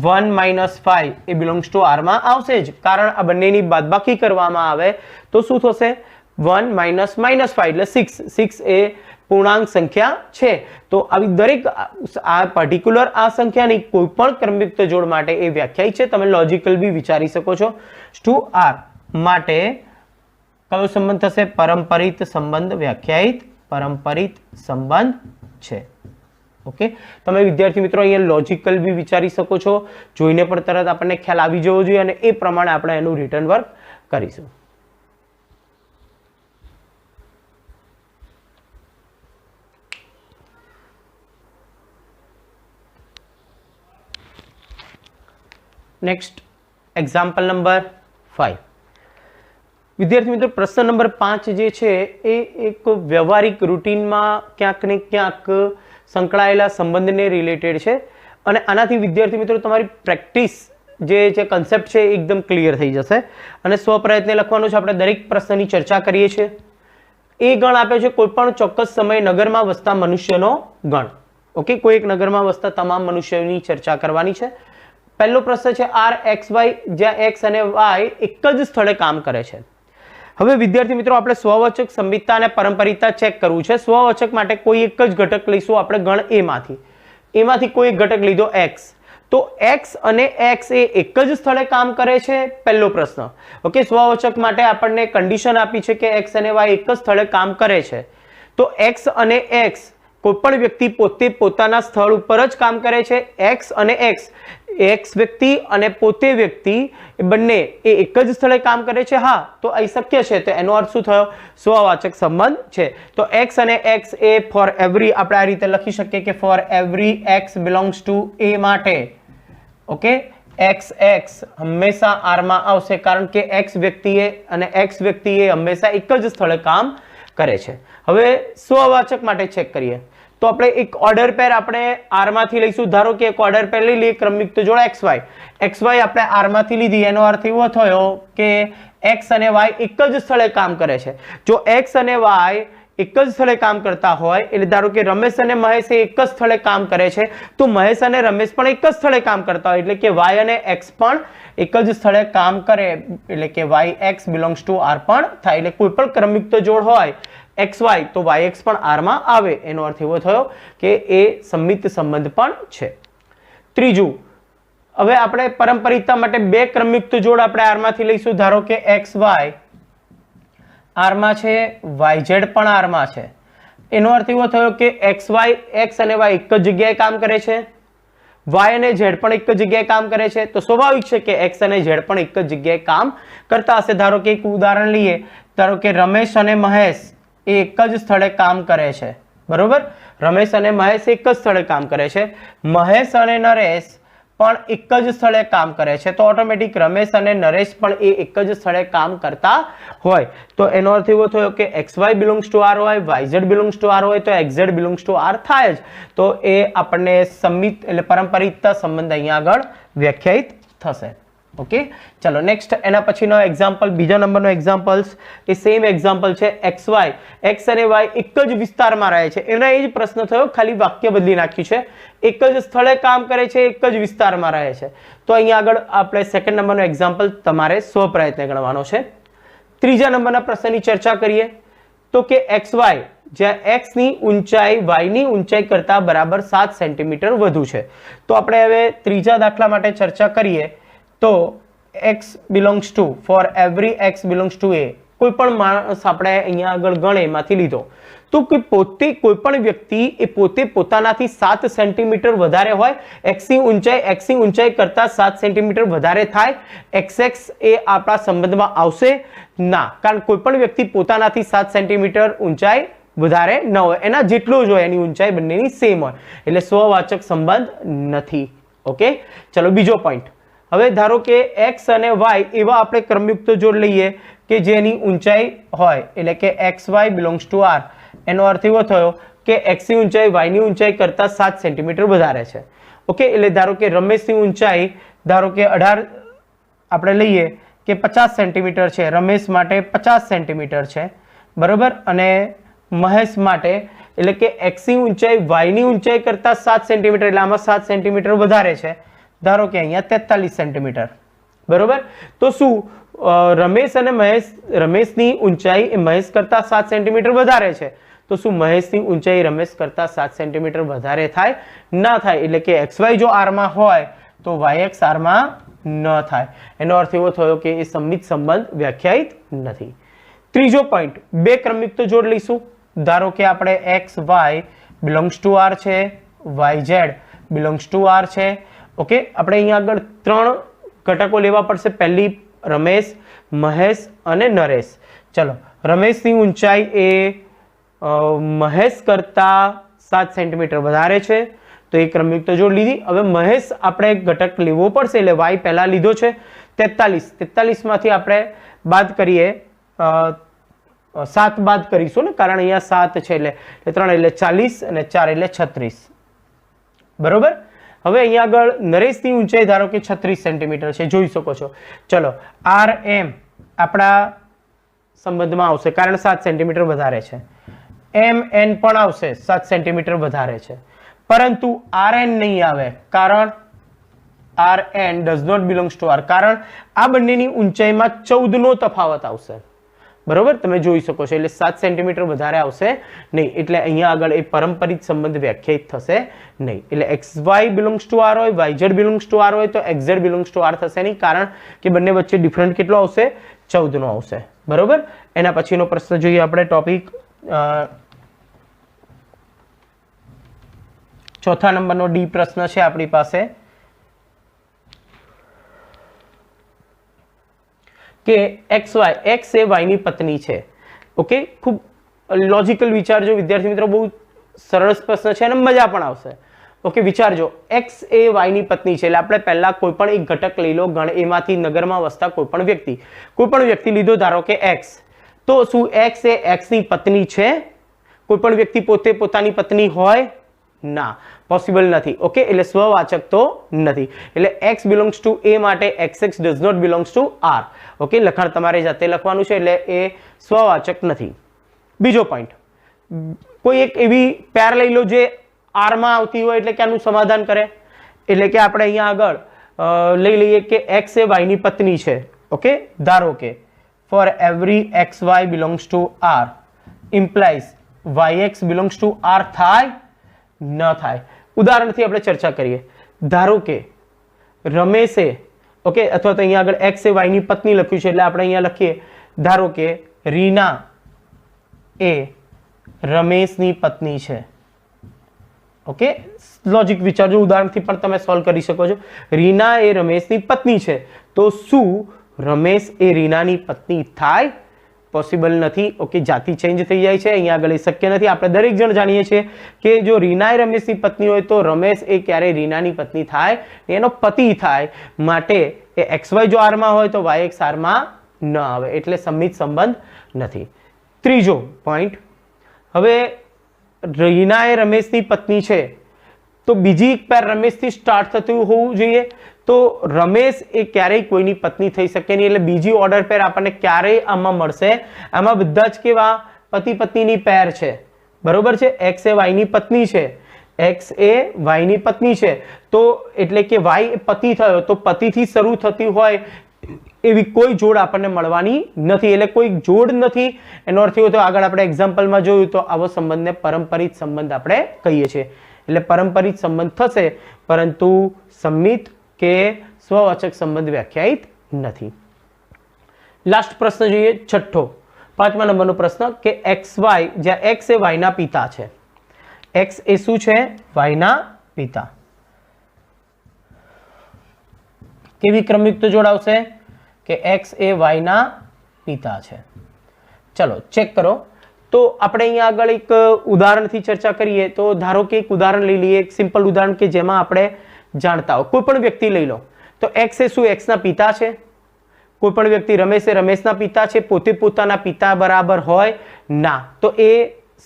Speaker 1: 1 - 5 A belongs to r માં આવશે જ, કારણ આ બંનેની બાદબાકી કરવામાં આવે તો શું થશે? 1 - -5 એટલે 6 એ પૂર્ણાંક સંખ્યા છે। તો આવી દરેક આ પર્ટિક્યુલર આ સંખ્યાની કોઈ પણ ક્રમયુક્ત જોડ માટે એ વ્યાખ્યાયિત છે। તમે લોજિકલ બી વિચારી શકો છો। ટુ આર માટે કયો સંબંધ થશે? પરંપરિત સંબંધ વ્યાખ્યાયિત પરંપરિત સંબંધ છે। ઓકે, તમે વિદ્યાર્થી મિત્રો અહીંયા લોજિકલ બી વિચારી શકો છો, જોઈને પણ તરત આપણને ખ્યાલ આવી જવો જોઈએ અને એ પ્રમાણે આપણે એનું રિટર્ન વર્ક કરીશું। નેક્સ્ટ એક્ઝામ્પલ નંબર 5 વિદ્યાર્થી મિત્રો પ્રશ્ન નંબર 5 જે છે એ એક વ્યવહારિક રૂટીનમાં ક્યાંક ને ક્યાંક સંકળાયેલા સંબંધને રિલેટેડ છે અને આનાથી વિદ્યાર્થી મિત્રો તમારી પ્રેક્ટિસ જે કન્સેપ્ટ છે એકદમ ક્લિયર થઈ જશે અને સ્વપ્રયત્ને લખવાનું છે। આપણે દરેક પ્રશ્નની ચર્ચા કરીએ છીએ। એ ગણ આપ્યો છે કોઈ પણ ચોક્કસ સમયે નગરમાં વસતા મનુષ્યનો ગણ। ઓકે, કોઈ એક નગરમાં વસતા તમામ મનુષ્યોની ચર્ચા કરવાની છે। પહેલો પ્રશ્ન છે આર એક્સ વાય, જ્યાં એક્સ અને વાય એક જ સ્થળે કામ કરે છે। હવે વિદ્યાર્થી મિત્રો આપણે સ્વવાચક, સંમિતતા અને પરંપરિતતા ચેક કરવું છે। સ્વવાચક માટે કોઈ એક જ ઘટક લઈશું આપણે ગણ એમાંથી કોઈ એક ઘટક લીધો એક્સ, તો એક્સ અને એક્સ એ એક જ સ્થળે કામ કરે છે। પહેલો પ્રશ્ન। ઓકે, સ્વવાચક માટે આપણને કન્ડિશન આપી છે કે એક્સ અને વાય એક જ સ્થળે કામ કરે છે, તો એક્સ અને એક્સ કોઈ પણ વ્યક્તિ પોતે પોતાના સ્થળ ઉપર જ કામ કરે છે। એક્સ અને એક્સ વ્યક્તિ અને પોતે વ્યક્તિ એ બંને એ એક જ સ્થળે કામ કરે છે। હા, તો અહીં શક્ય છે, તો એનો અર્થ શું થયો? સ્વવાચક સંબંધ છે। તો એક્સ અને એક્સ એ ફોર એવરી આપણે આ રીતે લખી શકીએ કે for every x belongs to a માટે ઓકે એક્સ હંમેશા આર માં આવશે, કારણ કે એક્સ વ્યક્તિએ અને એક્સ વ્યક્તિએ હંમેશા એક જ સ્થળે કામ કરે છે। હવે સ્વવાચક માટે ચેક કરીએ તો આપણે એક ઓર્ડર પેર આપણે આર માંથી લઈશું। ધારો કે એક ઓર્ડર પેર લઈ લઈએ ક્રમયુક્ત જોડ એક્સ વાય આપણે આર માંથી લીધી, એનો અર્થ એવો થયો કે એક્સ અને વાય એક જ સ્થળે કામ કરે છે। જો એક્સ અને વાય એક જ સ્થળે કામ કરતા હોય એટલે ધારો કે રમેશ અને મહેશ એક જ સ્થળે કામ કરે છે, તો મહેશ અને રમેશ પણ એક જ સ્થળે કામ કરતા હોય એટલે કે વાય અને એક્સ પણ એક જ સ્થળે કામ કરે એટલે કે Y X belongs to R પણ થાય। એટલે કોઈ પણ ક્રમયુક્ત જોડ હોય એક્સ વાય તો વાય એક્સ પણ આર માં આવે, એનો અર્થ એવો થયો કે એ સંમિત સંબંધ પણ છે। ત્રીજું, હવે આપણે પરંપરિતતા માટે બે ક્રમયુક્ત જોડ આપણે આર માંથી લઈશું। ધારો કે એક્સ વાય આર માં છે, વાય ઝેડ પણ આર માં છે, એનો અર્થ એવો થયો કે એક્સ અને વાય એક જ જગ્યાએ કામ કરે છે, વાય અને ઝેડ પણ એક જ જગ્યાએ કામ કરે છે, તો સ્વાભાવિક છે કે એક્સ અને ઝેડ પણ એક જ જગ્યાએ કામ કરતા હશે। ધારો કે એક ઉદાહરણ લઈએ, ધારો કે રમેશ અને મહેશ એ એક જ સ્થળે કામ કરે છે, બરોબર? રમેશ અને મહેશ એક જ સ્થળે કામ કરે છે, મહેશ અને નરેશ પણ એક જ સ્થળે કામ કરે છે, તો ઓટોમેટિક રમેશ અને નરેશ પણ એ એક જ સ્થળે કામ કરતા હોય, તો એનો અર્થ એવો થયો કે x Y belongs to R હોય, y z belongs to R હોય, તો x z belongs to R થાય જ। તો એ આપણને સંમિત એટલે પરંપરિતતા સંબંધ અહીંયા આગળ વ્યાખ્યાયિત થશે। ઓકે, ચલો નેક્સ્ટ એના પછીનો એક્ઝામ્પલ, બીજા નંબરનો એક્ઝામ્પલ્સ એ સેમ એક્ઝામ્પલ છે એક્સ વાય, એક્સ અને વાય એક જ વિસ્તારમાં રહે છે, એના એ જ પ્રશ્ન થયો, ખાલી વાક્ય બદલી નાખ્યું છે। એક જ સ્થળે કામ કરે છે, એક જ વિસ્તારમાં રહે છે, તો અહીંયા આગળ આપણે સેકન્ડ નંબરનો એક્ઝામ્પલ તમારે સ્વપ્રયત્ને ગણવાનો છે। ત્રીજા નંબરના પ્રશ્નની ચર્ચા કરીએ તો કે એક્સ વાય, જ્યાં એક્સ ની ઊંચાઈ વાય ની ઊંચાઈ કરતા બરાબર 7 સેન્ટીમીટર વધુ છે, તો આપણે હવે ત્રીજા દાખલા માટે ચર્ચા કરીએ તો x belongs to for every x belongs to a કોઈ પણ માણસ આપણે અહીંયા આગળ ગણ એમાંથી લીધો, તો કે પોતે કોઈ પણ વ્યક્તિ એ પોતે પોતાનાથી 7 સેન્ટીમીટર વધારે હોય, x ની ઊંચાઈ કરતા 7 સેન્ટીમીટર વધારે થાય, xx એ આપણા સંબંધમાં આવશે ના, કારણ કોઈ પણ વ્યક્તિ પોતાનાથી 7 સેન્ટીમીટર ઊંચાઈ વધારે ન હોય, એના જેટલું જ હોય, એની ઊંચાઈ બંનેની સેમ હોય, એટલે સ્વવાચક સંબંધ નથી। ઓકે, ચલો બીજો પોઈન્ટ। હવે ધારો કે x અને y એવા આપણે ક્રમયુક્ત જોડ લઈએ કે જેની ઊંચાઈ હોય એટલે કે x Y belongs to R, એનો અર્થ એવો થયો કે x ની ઊંચાઈ y ની ઊંચાઈ કરતા 7 સેન્ટીમીટર વધારે છે। ઓકે, એટલે ધારો કે રમેશની ઊંચાઈ ધારો કે 18 આપણે લઈએ કે 50 સેન્ટીમીટર છે, રમેશ માટે 50 સેન્ટીમીટર છે, બરોબર? અને મહેશ માટે એટલે કે x ની ઊંચાઈ y ની ઊંચાઈ કરતા 7 સેન્ટીમીટર એટલે આમાં 7 સેન્ટીમીટર વધારે છે, ધારો કે અહીંયા 43 સેન્ટીમીટર, બરોબર? તો શું રમેશ અને મહેશની ઊંચાઈ એ મહેશ કરતા 7 સેન્ટીમીટર વધારે છે, તો શું મહેશની ઊંચાઈ રમેશ કરતાં 7 સેન્ટીમીટર વધારે થાય? ના થાય. એટલે કે XY જો R માં હોય તો YX R માં ન થાય. એનો અર્થ એવો થયો કે એ સમમિત સંબંધ વ્યાખ્યાયિત નથી. ત્રીજો પોઈન્ટ, બે ક્રમયુક્ત જોડ લઈશું. ધારો કે આપણે XY બિલોંગ્સ ટુ R છે, YZ બિલોંગ્સ ટુ R છે. ઓકે, આપણે અહીંયા આગળ 3 ઘટકો લેવા પડશે. પહેલી રમેશ, મહેશ અને નરેશ. ચલો, રમેશની ઊંચાઈ એ મહેશ કરતા 7 સેન્ટીમીટર વધારે છે, તો એ ક્રમયુક્ત જોડ લીધી. હવે મહેશ આપણે ઘટક લેવો પડશે, એટલે y પહેલા લીધો છે 43 માંથી આપણે બાદ કરીએ 7 બાદ કરીશું ને, કારણ અહીંયા 7 છે એટલે 3 એટલે 40 અને 4 એટલે 36. બરોબર. હવે અહીંયા આગળ નરેશની ઊંચાઈ ધારો કે 36 સેન્ટીમીટર છે, જોઈ શકો છો. ચલો, RM આપણા સંબંધમાં આવશે કારણ 7 સેન્ટીમીટર વધારે છે. MN પણ આવશે, 7 સેન્ટીમીટર વધારે છે. પરંતુ RN નહીં આવે, કારણ RN does not belongs to R, કારણ આ બંનેની ઊંચાઈમાં 14 નો તફાવત આવશે. બરોબર, તમે જોઈ શકો છો. એટલે 7 સેન્ટીમીટર વધારે આવશે નહીં. એટલે અહીંયા આગળ એ પારંપરિક સંબંધ વ્યાખ્યાયિત થશે નહીં. એટલે XY બિલોંગ્સ ટુ R હોય, YZ બિલોંગ્સ ટુ R હોય તો XZ બિલોંગ્સ ટુ R થશે નહીં, કારણ કે બંને વચ્ચે ડિફરન્ટ કેટલો આવશે? 14 નો આવશે. બરોબર. એના પછીનો પ્રશ્ન જોઈએ આપણે. ટોપિક 4થા નંબરનો D પ્રશ્ન છે આપણી પાસે કે XY, X એ Y ની પત્ની છે. ઓકે, ખૂબ લોજિકલ વિચારજો વિદ્યાર્થી મિત્રો, બહુ સરળ પ્રશ્ન છે અને મજા પણ આવશે. ઓકે, વિચારજો. X એ Y ની પત્ની છે એટલે આપણે પહેલા કોઈ પણ એક ઘટક લઈ લો, ગણ એમાંથી નગરમાં વસતા કોઈ પણ વ્યક્તિ લીધો, ધારો કે X. તો શું X એ X ની પત્ની છે? કોઈ પણ વ્યક્તિ પોતે પોતાની પત્ની હોય? ના, પોસિબલ નથી. ઓકે, એટલે સ્વવાચક તો નથી. એટલે X બિલોંગ્સ ટુ A માટે XX does not belongs to R. Okay, લખાણ તમારે જાતે લખવાનું છે, એટલે એ સ્વવાચક નથી. બીજો પોઈન્ટ, કોઈ એક એવી પેર લઈ લો જે R માં આવતી હોય, એટલે કે આનું સમાધાન કરે. એટલે કે આપણે અહીંયા આગળ લઈ લઈએ કે X એ Y ની પત્ની છે. ઓકે, ધારો કે for every XY belongs to R implies YX belongs to R થાય? ન થાય. ઉદાહરણથી આપણે ચર્ચા કરીએ. ધારો કે રમેશે, ઓકે, અથવા તો અહીંયા આગળ X એ Y ની પત્ની લખ્યું છે, એટલે આપણે અહીંયા લખીએ ધારો કે રીના એ રમેશની પત્ની છે. ઓકે, લોજિક વિચારજો, ઉદાહરણથી પણ તમે સોલ્વ કરી શકો છો. રીના એ રમેશની પત્ની છે, તો શું રમેશ એ રીનાની પત્ની થાય? પોસિબલ નથી. ઓકે, જાતિ ચેન્જ થઈ જાય છે, અહીંયા આગળ એ શક્ય નથી. આપણે દરેક જણ જાણીએ છીએ કે જો રીના એ રમેશની પત્ની હોય તો રમેશ એ ક્યારે રીનાની પત્ની થાય? એનો પતિ થાય. માટે એ XY જો R માં હોય તો YX R માં ન આવે, એટલે સંમિત સંબંધ નથી. ત્રીજો પોઈન્ટ, હવે રીના એ રમેશની પત્ની છે તો બીજી એક પેર રમેશથી સ્ટાર્ટ થતું હોવું જોઈએ. તો રમેશ એ ક્યારેય કોઈની પત્ની થઈ શકે નહીં, એટલે બીજી ઓર્ડર પેર આપણને ક્યારેય આમાં મળશે? આમાં બધા જ કેવા પતિ પત્નીની પેર છે. બરોબર છે. X એ Y ની પત્ની છે, X એ Y ની પત્ની છે, તો એટલે કે Y પતિ થયો, તો પતિથી શરૂ થતી હોય એવી કોઈ જોડ આપણને મળવાની નથી. એટલે કોઈ જોડ નથી, એનો અર્થ એવો થયો. આગળ આપણે એક્ઝામ્પલમાં જોયું તો આવો સંબંધને પારંપરિક સંબંધ આપણે કહીએ છીએ. એટલે પારંપરિક સંબંધ થશે, પરંતુ સંમિત કે સ્વવાચક સંબંધ વ્યાખ્યાયિત નથી. લાસ્ટ પ્રશ્ન જોઈએ, છઠ્ઠો, 5મા નંબરનો પ્રશ્ન કે XY, જ્યાં X એ Y ના પિતા છે. X એ શું છે? Y ના પિતા. કેવી ક્રમયુક્ત જોડ આવશે? કે X એ Y ના પિતા છે. ચલો ચેક કરો. તો આપણે અહીંયા આગળ એક ઉદાહરણથી ચર્ચા કરીએ. તો ધારો કે એક ઉદાહરણ લઈ લઈએ, એક સિમ્પલ ઉદાહરણ કે જેમાં આપણે જાણતા હોય. કોઈ પણ વ્યક્તિ લઈ લો, તો X એ શું X ના પિતા છે? કોઈ પણ વ્યક્તિ રમેશ એ રમેશના પિતા છે, પોતે પોતાના પિતા બરાબર હોય? ના, તો એ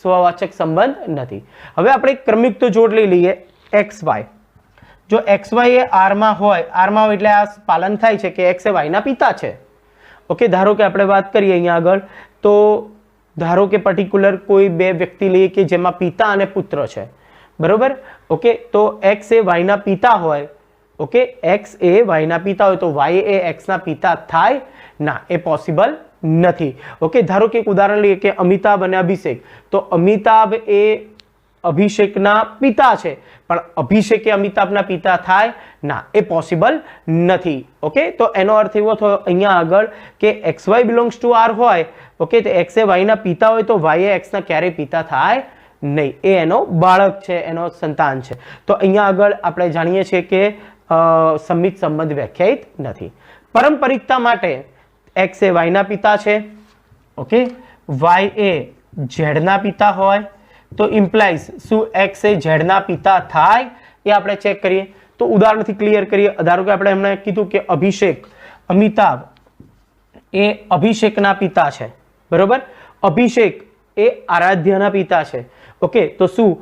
Speaker 1: સ્વવાચક સંબંધ નથી. હવે આપણે એક ક્રમયુક્ત જોડ લઈ લઈએ XY. જો XY એ R માં હોય, R માં હોય એટલે આ પાલન થાય છે કે X એ Y ના પિતા છે. ઓકે, ધારો કે આપણે વાત કરીએ અહીંયા આગળ, તો ધારો કે પર્ટિક્યુલર કોઈ બે વ્યક્તિ લઈએ કે જેમાં પિતા અને પુત્ર છે. બરોબર. ઓકે, તો X એ Y ના પિતા હોય, ઓકે, X એ Y ના પિતા હોય તો Y એ X ના પિતા થાય? ના, એ પોસિબલ નથી. ઓકે, ધારો કે એક ઉદાહરણ લઈએ કે અમિતાભ અને અભિષેક. તો અમિતાભ એ અભિષેકના પિતા છે, પણ અભિષેક એ અમિતાભના પિતા થાય ના, એ પોસિબલ નથી. ઓકે, તો એનો અર્થ એવો થયો અહીંયા આગળ કે XY બિલોંગ્સ ટુ R હોય, ઓકે, તો X એ Y ના પિતા હોય તો Y એ X ના ક્યારેય પિતા થાય નહીં, એ એનો બાળક છે, એનો સંતાન છે. તો અહીંયા આગળ આપણે જાણીએ છીએ કે સંમિત સંબંધ વ્યાખ્યાયિત નથી. પારંપરિકતા માટે X એ Y ના પિતા છે, ઓકે, Y એ Z ના પિતા હોય તો ઇમ્પ્લાઇઝ શું X એ Z ના પિતા થાય એ આપણે ચેક કરીએ. તો ઉદાહરણથી ક્લિયર કરીએ. ધારો કે આપણે એમણે કીધું કે અભિષેક, અમિતાભ એ અભિષેકના પિતા છે, બરોબર. અભિષેક એ આરાધ્યાના પિતા છે. ઓકે, તો શું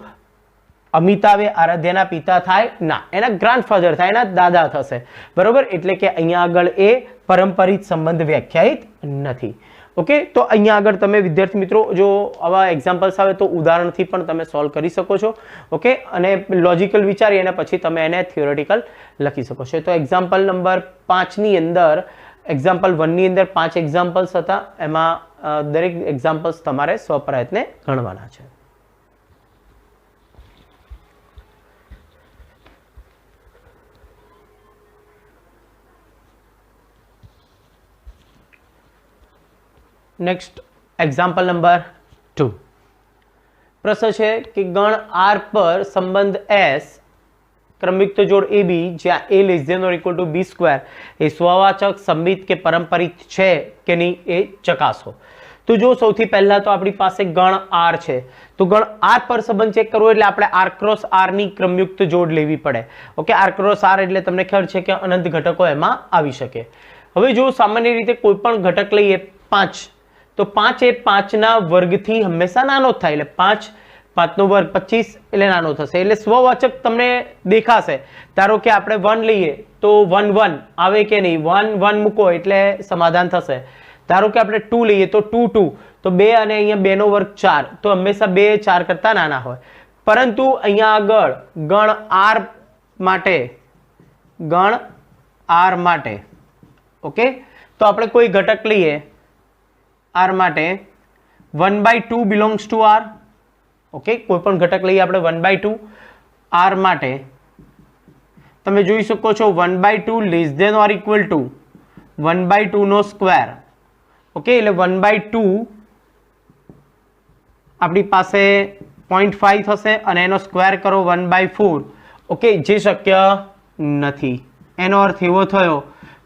Speaker 1: અમિતાભ એ આરાધ્યાના પિતા થાય ના, એના ગ્રાન્ડફાધર થાય, એના દાદા થશે, બરોબર. એટલે કે અહીંયા આગળ એ પારંપરિક સંબંધ વ્યાખ્યાયિત નથી. ઓકે, તો અહીંયા આગળ તમે વિદ્યાર્થી મિત્રો જો આવા એક્ઝામ્પલ્સ આવે તો ઉદાહરણથી પણ તમે સોલ્વ કરી શકો છો. ઓકે, અને લોજિકલ વિચારી અને પછી તમે એને થિયોરેટિકલ લખી શકો છો. તો એક્ઝામ્પલ નંબર 5 ની અંદર, એક્ઝામ્પલ 1 ની અંદર 5 એક્ઝામ્પલ્સ હતા, એમાં દરેક એક્ઝામ્પલ્સ તમારે સ્વપ્રયત્ને ગણવાના છે. Next example number 2. પ્રશ્ન છે કે ગણ R પર સંબંધ S ક્રમયુક્ત જોડ AB જ્યાં A less than or equal to B square એ સ્વવાચક, સંમિત કે પારંપરિક છે કે નહીં એ ચકાસો. તો જો સૌથી પહેલા તો આપણી પાસે ગણ R છે, તો ગણ R પર સંબંધ ચેક કરવો એટલે આપણે R ક્રોસ R ની ક્રમયુક્ત જોડ લેવી પડે. ઓકે, R ક્રોસ R એટલે તમને ખ્યાલ છે કે અનંત ઘટકો એમાં આવી શકે. હવે જો સામાન્ય રીતે કોઈ પણ ઘટક લઈએ 5, તો 5 એ 5 ના વર્ગથી હંમેશા નાનો જ થાય, એટલે 5 5 નો વર્ગ 25 એટલે નાનો થશે, એટલે સ્વવાચક તમને દેખાશે. ધારો કે આપણે 1 લઈએ તો 1 1 આવે કે નહીં, 1 1 મૂકો એટલે સમાધાન થશે. ધારો કે આપણે 2 લઈએ તો 2 2, તો 2 અને અહીંયા 2 નો વર્ગ 4, તો હંમેશા 2 4 કરતા નાના હોય. પરંતુ અહીંયા આગળ ગણ R માટે, ઓકે, તો આપણે કોઈ ઘટક લઈએ R માટે 1/2 બિલોંગ્સ ટુ R. ઓકે, કોઈ પણ ઘટક લઈએ આપણે 1/2 R માટે, તમે જોઈ શકો છો 1/2 less than or equal to 1/2 નો સ્ક્વેર. ઓકે, એટલે 1/2 આપણી પાસે 0.5 થશે અને એનો સ્ક્વેર કરો 1/4. ઓકે, જે શક્ય નથી. એનો અર્થ એવો થયો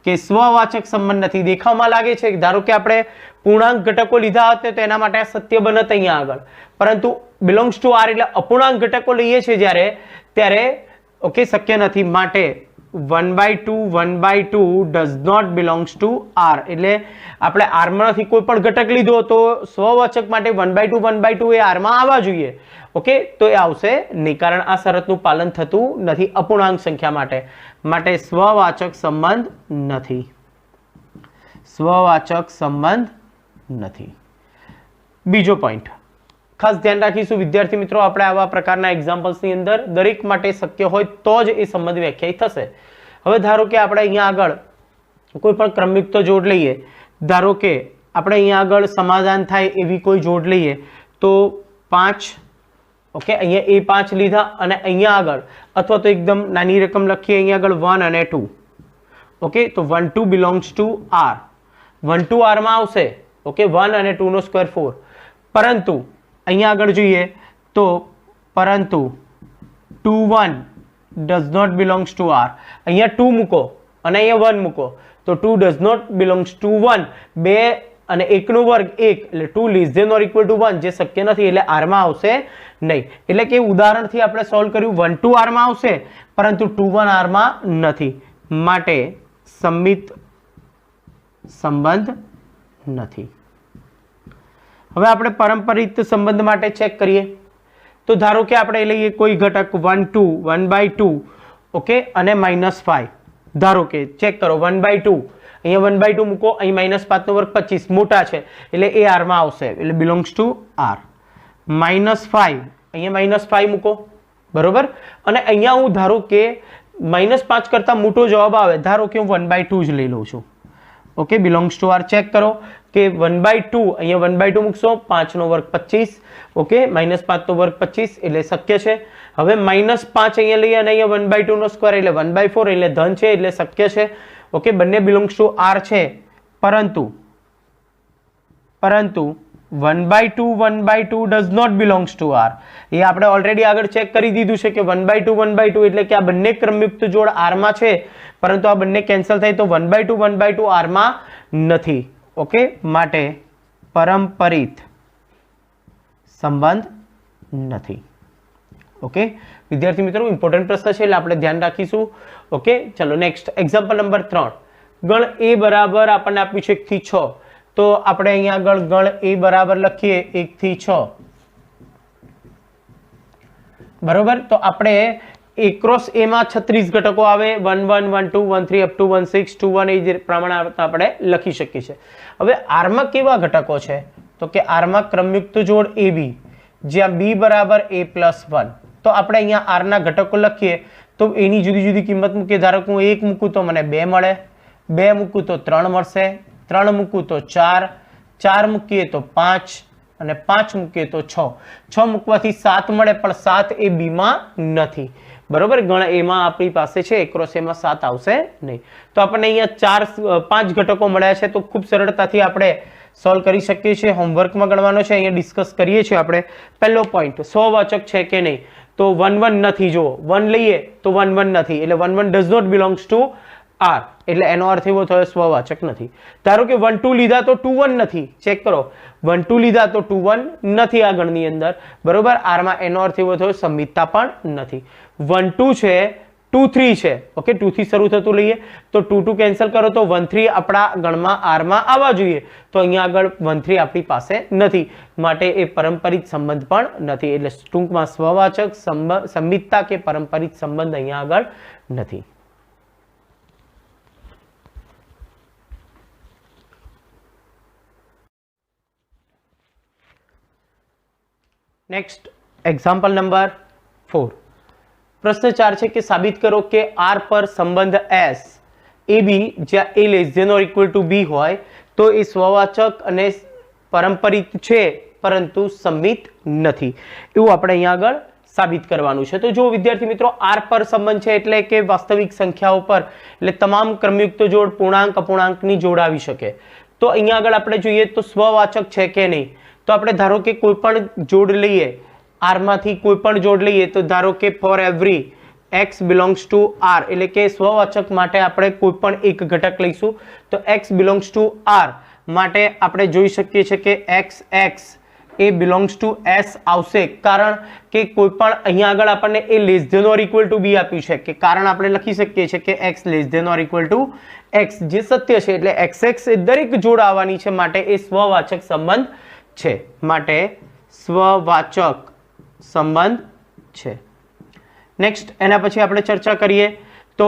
Speaker 1: કે સ્વવાચક સંબંધ નથી. દેખાવમાં લાગે છે, ધારો કે આપણે પૂર્ણાંક ઘટકો લીધા હોત તો એના માટે સત્ય બનત અહીંયા આગળ, પરંતુ બિલોંગ્સ ટુ R એટલે અપૂર્ણાંક ઘટકો લઈએ છીએ ત્યારે ઓકે શક્ય નથી. માટે 1/2 does not belongs to R, એટલે આપણે R માંથી કોઈ પણ ઘટક લીધો તો સ્વવાચક માટે 1/2 એ R માં આવવા જોઈએ. ઓકે, તો એ આવશે નહીં, કારણ આ શરતનું પાલન થતું નથી અપૂર્ણાંક સંખ્યા માટે સ્વવાચક સંબંધ નથી. સ્વવાચક સંબંધ નથી. બીજો પોઈન્ટ ખાસ ધ્યાન રાખીશું વિદ્યાર્થી મિત્રો, આપણે આવા પ્રકારના એક્ઝામ્પલ્સની અંદર દરેક માટે શક્ય હોય તો જ એ સંબંધ વ્યાખ્યાયિત થશે. હવે ધારો કે આપણે અહીંયા આગળ કોઈ પણ ક્રમયુક્ત જોડ લઈએ, ધારો કે આપણે અહીંયા આગળ સમાધાન થાય એવી કોઈ જોડ લઈએ તો 5, ઓકે, અહીંયા એ 5 લીધા અને અહીંયા આગળ અથવા તો એકદમ નાની રકમ લખીએ અહીંયા આગળ 1 અને 2. ઓકે, તો 1 2 બિલોંગ્સ ટુ R. 1 2 R માં આવશે. ઓકે, 1 અને 2 નો સ્ક્વેર 4. પરંતુ અહીંયા આગળ જોઈએ તો પરંતુ 2 1 does not belongs to R. અહીંયા 2 મૂકો અને અહીંયા 1 મૂકો તો 2 ડઝ નોટ બિલોંગ્સ ટુ 1. 2 અને 1 નો વર્ગ 1 એટલે 2 less than or equal to 1, જે શક્ય નથી, એટલે R માં આવશે નહીં. એટલે કે ઉદાહરણથી આપણે સોલ્વ કર્યું 1 2 R માં આવશે, પરંતુ 2 1 R માં નથી, માટે સંમિત સંબંધ નથી. હવે આપણે પારંપરિક સંબંધ માટે ચેક કરીએ. તો ધારો કે આપણે લઈએ કોઈ ઘટક 1 2 1/2, ઓકે, અને -5. ધારો કે ચેક કરો 1/2, અહીંયા 1/2 મૂકો, અહીં -5 નો વર્ગ 25 મોટા છે એટલે એ R માં આવશે, એટલે બિલોંગ્સ ટુ R. -5 અહીંયા -5 મૂકો, બરોબર, અને અહીંયા હું ધારો કે -5 કરતા મોટો જવાબ આવે, ધારો કે હું 1/2 જ લઈ લઉં છું. Okay, belongs to R check કરો કે 1/2 અહીંયા 1/2 મૂકશો 5 નો વર્ગ 25 ઓકે -5 નો વર્ગ 25 એટલે શક્ય છે. હવે -5 અહીંયા લઈએ અને અહીંયા 1/2 નો સ્ક્વેર એટલે 1/4 એટલે ધન છે એટલે શક્ય છે ઓકે. બંને બિલોંગ્સ ટુ R છે પરંતુ 1/2 does not belongs to R. એ આપણે ઓલરેડી આગળ ચેક કરી દીધું છે કે 1/2 એટલે કે આ બંને ક્રમયુક્ત જોડ R માં છે પરંતુ આ બંને કેન્સલ થાય તો 1/2 R માં નથી ઓકે. માટે પરંપરિત સંબંધ નથી ઓકે. વિદ્યાર્થી મિત્રો ઇમ્પોર્ટન્ટ પ્રશ્ન છે એટલે આપણે ધ્યાન રાખીશું ઓકે. ચલો નેક્સ્ટ એક્ઝામ્પલ નંબર 3. ગણ A બરાબર આપણને આપ્યું છે 1 થી 6 તો આપણે અહીંયા આગળ ગણ A બરાબર લખીએ 1 થી 6 બરોબર. તો આપણે A ક્રોસ A માં 36 ઘટકો આવે 1 1 1 2 1 3 અપ ટુ 1 6 2 1 એ પ્રમાણે આપણે લખી શકીએ છીએ. હવે R માં કેવા ઘટકો છે તો કે R માં ક્રમયુક્ત જોડ AB જ્યાં B બરાબર A + 1. તો આપણે અહીંયા R ના ઘટકો લખીએ તો એની જુદી જુદી કિંમત મૂકીએ. ધારો કે હું 1 મૂકું તો મને 2 મળે, 2 મૂકું તો 3 મળશે, 3 મૂકું તો 4, 4 મૂકીએ તો 5 અને 5 મૂકીએ તો 6, 6 મૂકવાથી 7 મળે પણ 7 એ B માં નથી બરોબર. ગણ A માં આપણી પાસે છે ક્રોસ A માં 7 આવશે નહીં. તો આપણને અહીંયા 5 ઘટકો મળ્યા છે તો ખૂબ સરળતાથી આપણે સોલ્વ કરી શકીએ છીએ. હોમવર્કમાં ગણવાનો છે અહીંયા ડિસ્કસ કરીએ છીએ આપણે. પહેલો પોઈન્ટ સ્વવાચક છે કે નહીં તો 1 1 નથી. જો 1 લઈએ તો 1 1 નથી એટલે 1 1 does not belongs to R એટલે એનો અર્થ એવો થયો સ્વવાચક નથી. ધારો કે 1 2 લીધા તો 2 1 નથી. ચેક કરો 1 2 લીધા તો 2 1 નથી આ ગણની અંદર બરોબર. R માં એનો અર્થ એવો થયો સમિતતા પણ નથી. 1 2 છે 2 3 છે ઓકે. 2 થી શરૂ થતું લઈએ તો 2 2 કેન્સલ કરો તો 1 3 આપણા ગણમાં R માં આવવા જોઈએ તો અહીંયા આગળ 1 3 આપણી પાસે નથી માટે એ પરંપરિત સંબંધ પણ નથી. એટલે ટૂંકમાં સ્વવાચક સમિતતા કે પરંપરિત સંબંધ અહીંયા આગળ નથી. Next example number 4. પ્રશ્ન 4 છે કે સાબિત કરો કે R પર સંબંધ S AB જ્યાં A less than or equal to B હોય તો એ સ્વવાચક અને પરંપરિત છે પરંતુ સમિત નથી. એવું આપણે અહીંયા આગળ સાબિત કરવાનું છે. તો જો વિદ્યાર્થી મિત્રો R પર સંબંધ છે એટલે કે વાસ્તવિક સંખ્યાઓ પર એટલે તમામ ક્રમયુક્ત જોડ પૂર્ણાંક અપૂર્ણાંકની જોડ આવી શકે. તો અહીંયા આગળ આપણે જોઈએ તો સ્વવાચક છે કે નહીં તો આપણે ધારો કે કોઈ પણ જોડ લઈએ R માંથી કોઈ પણ જોડ લઈએ તો ધારો કે for every x belongs to R એટલે કે સ્વવાચક માટે આપણે કોઈ પણ એક ઘટક લઈશું તો x બિલોંગ્સ ટુ R માટે આપણે જોઈ શકીએ છીએ કે x એ બિલોંગ્સ ટુ S આવશે કારણ કે કોઈ પણ અહીંયા આગળ આપણને a less than or equal to B આપ્યું છે કે કારણ આપણે લખી શકીએ છીએ કે x less than or equal to x જે સત્ય છે એટલે xx એ દરેક જોડ આવવાની છે માટે એ સ્વવાચક સંબંધ છે માટે સ્વવાચક સંબંધ છે. નેક્સ્ટ એના પછી આપણે ચર્ચા કરીએ તો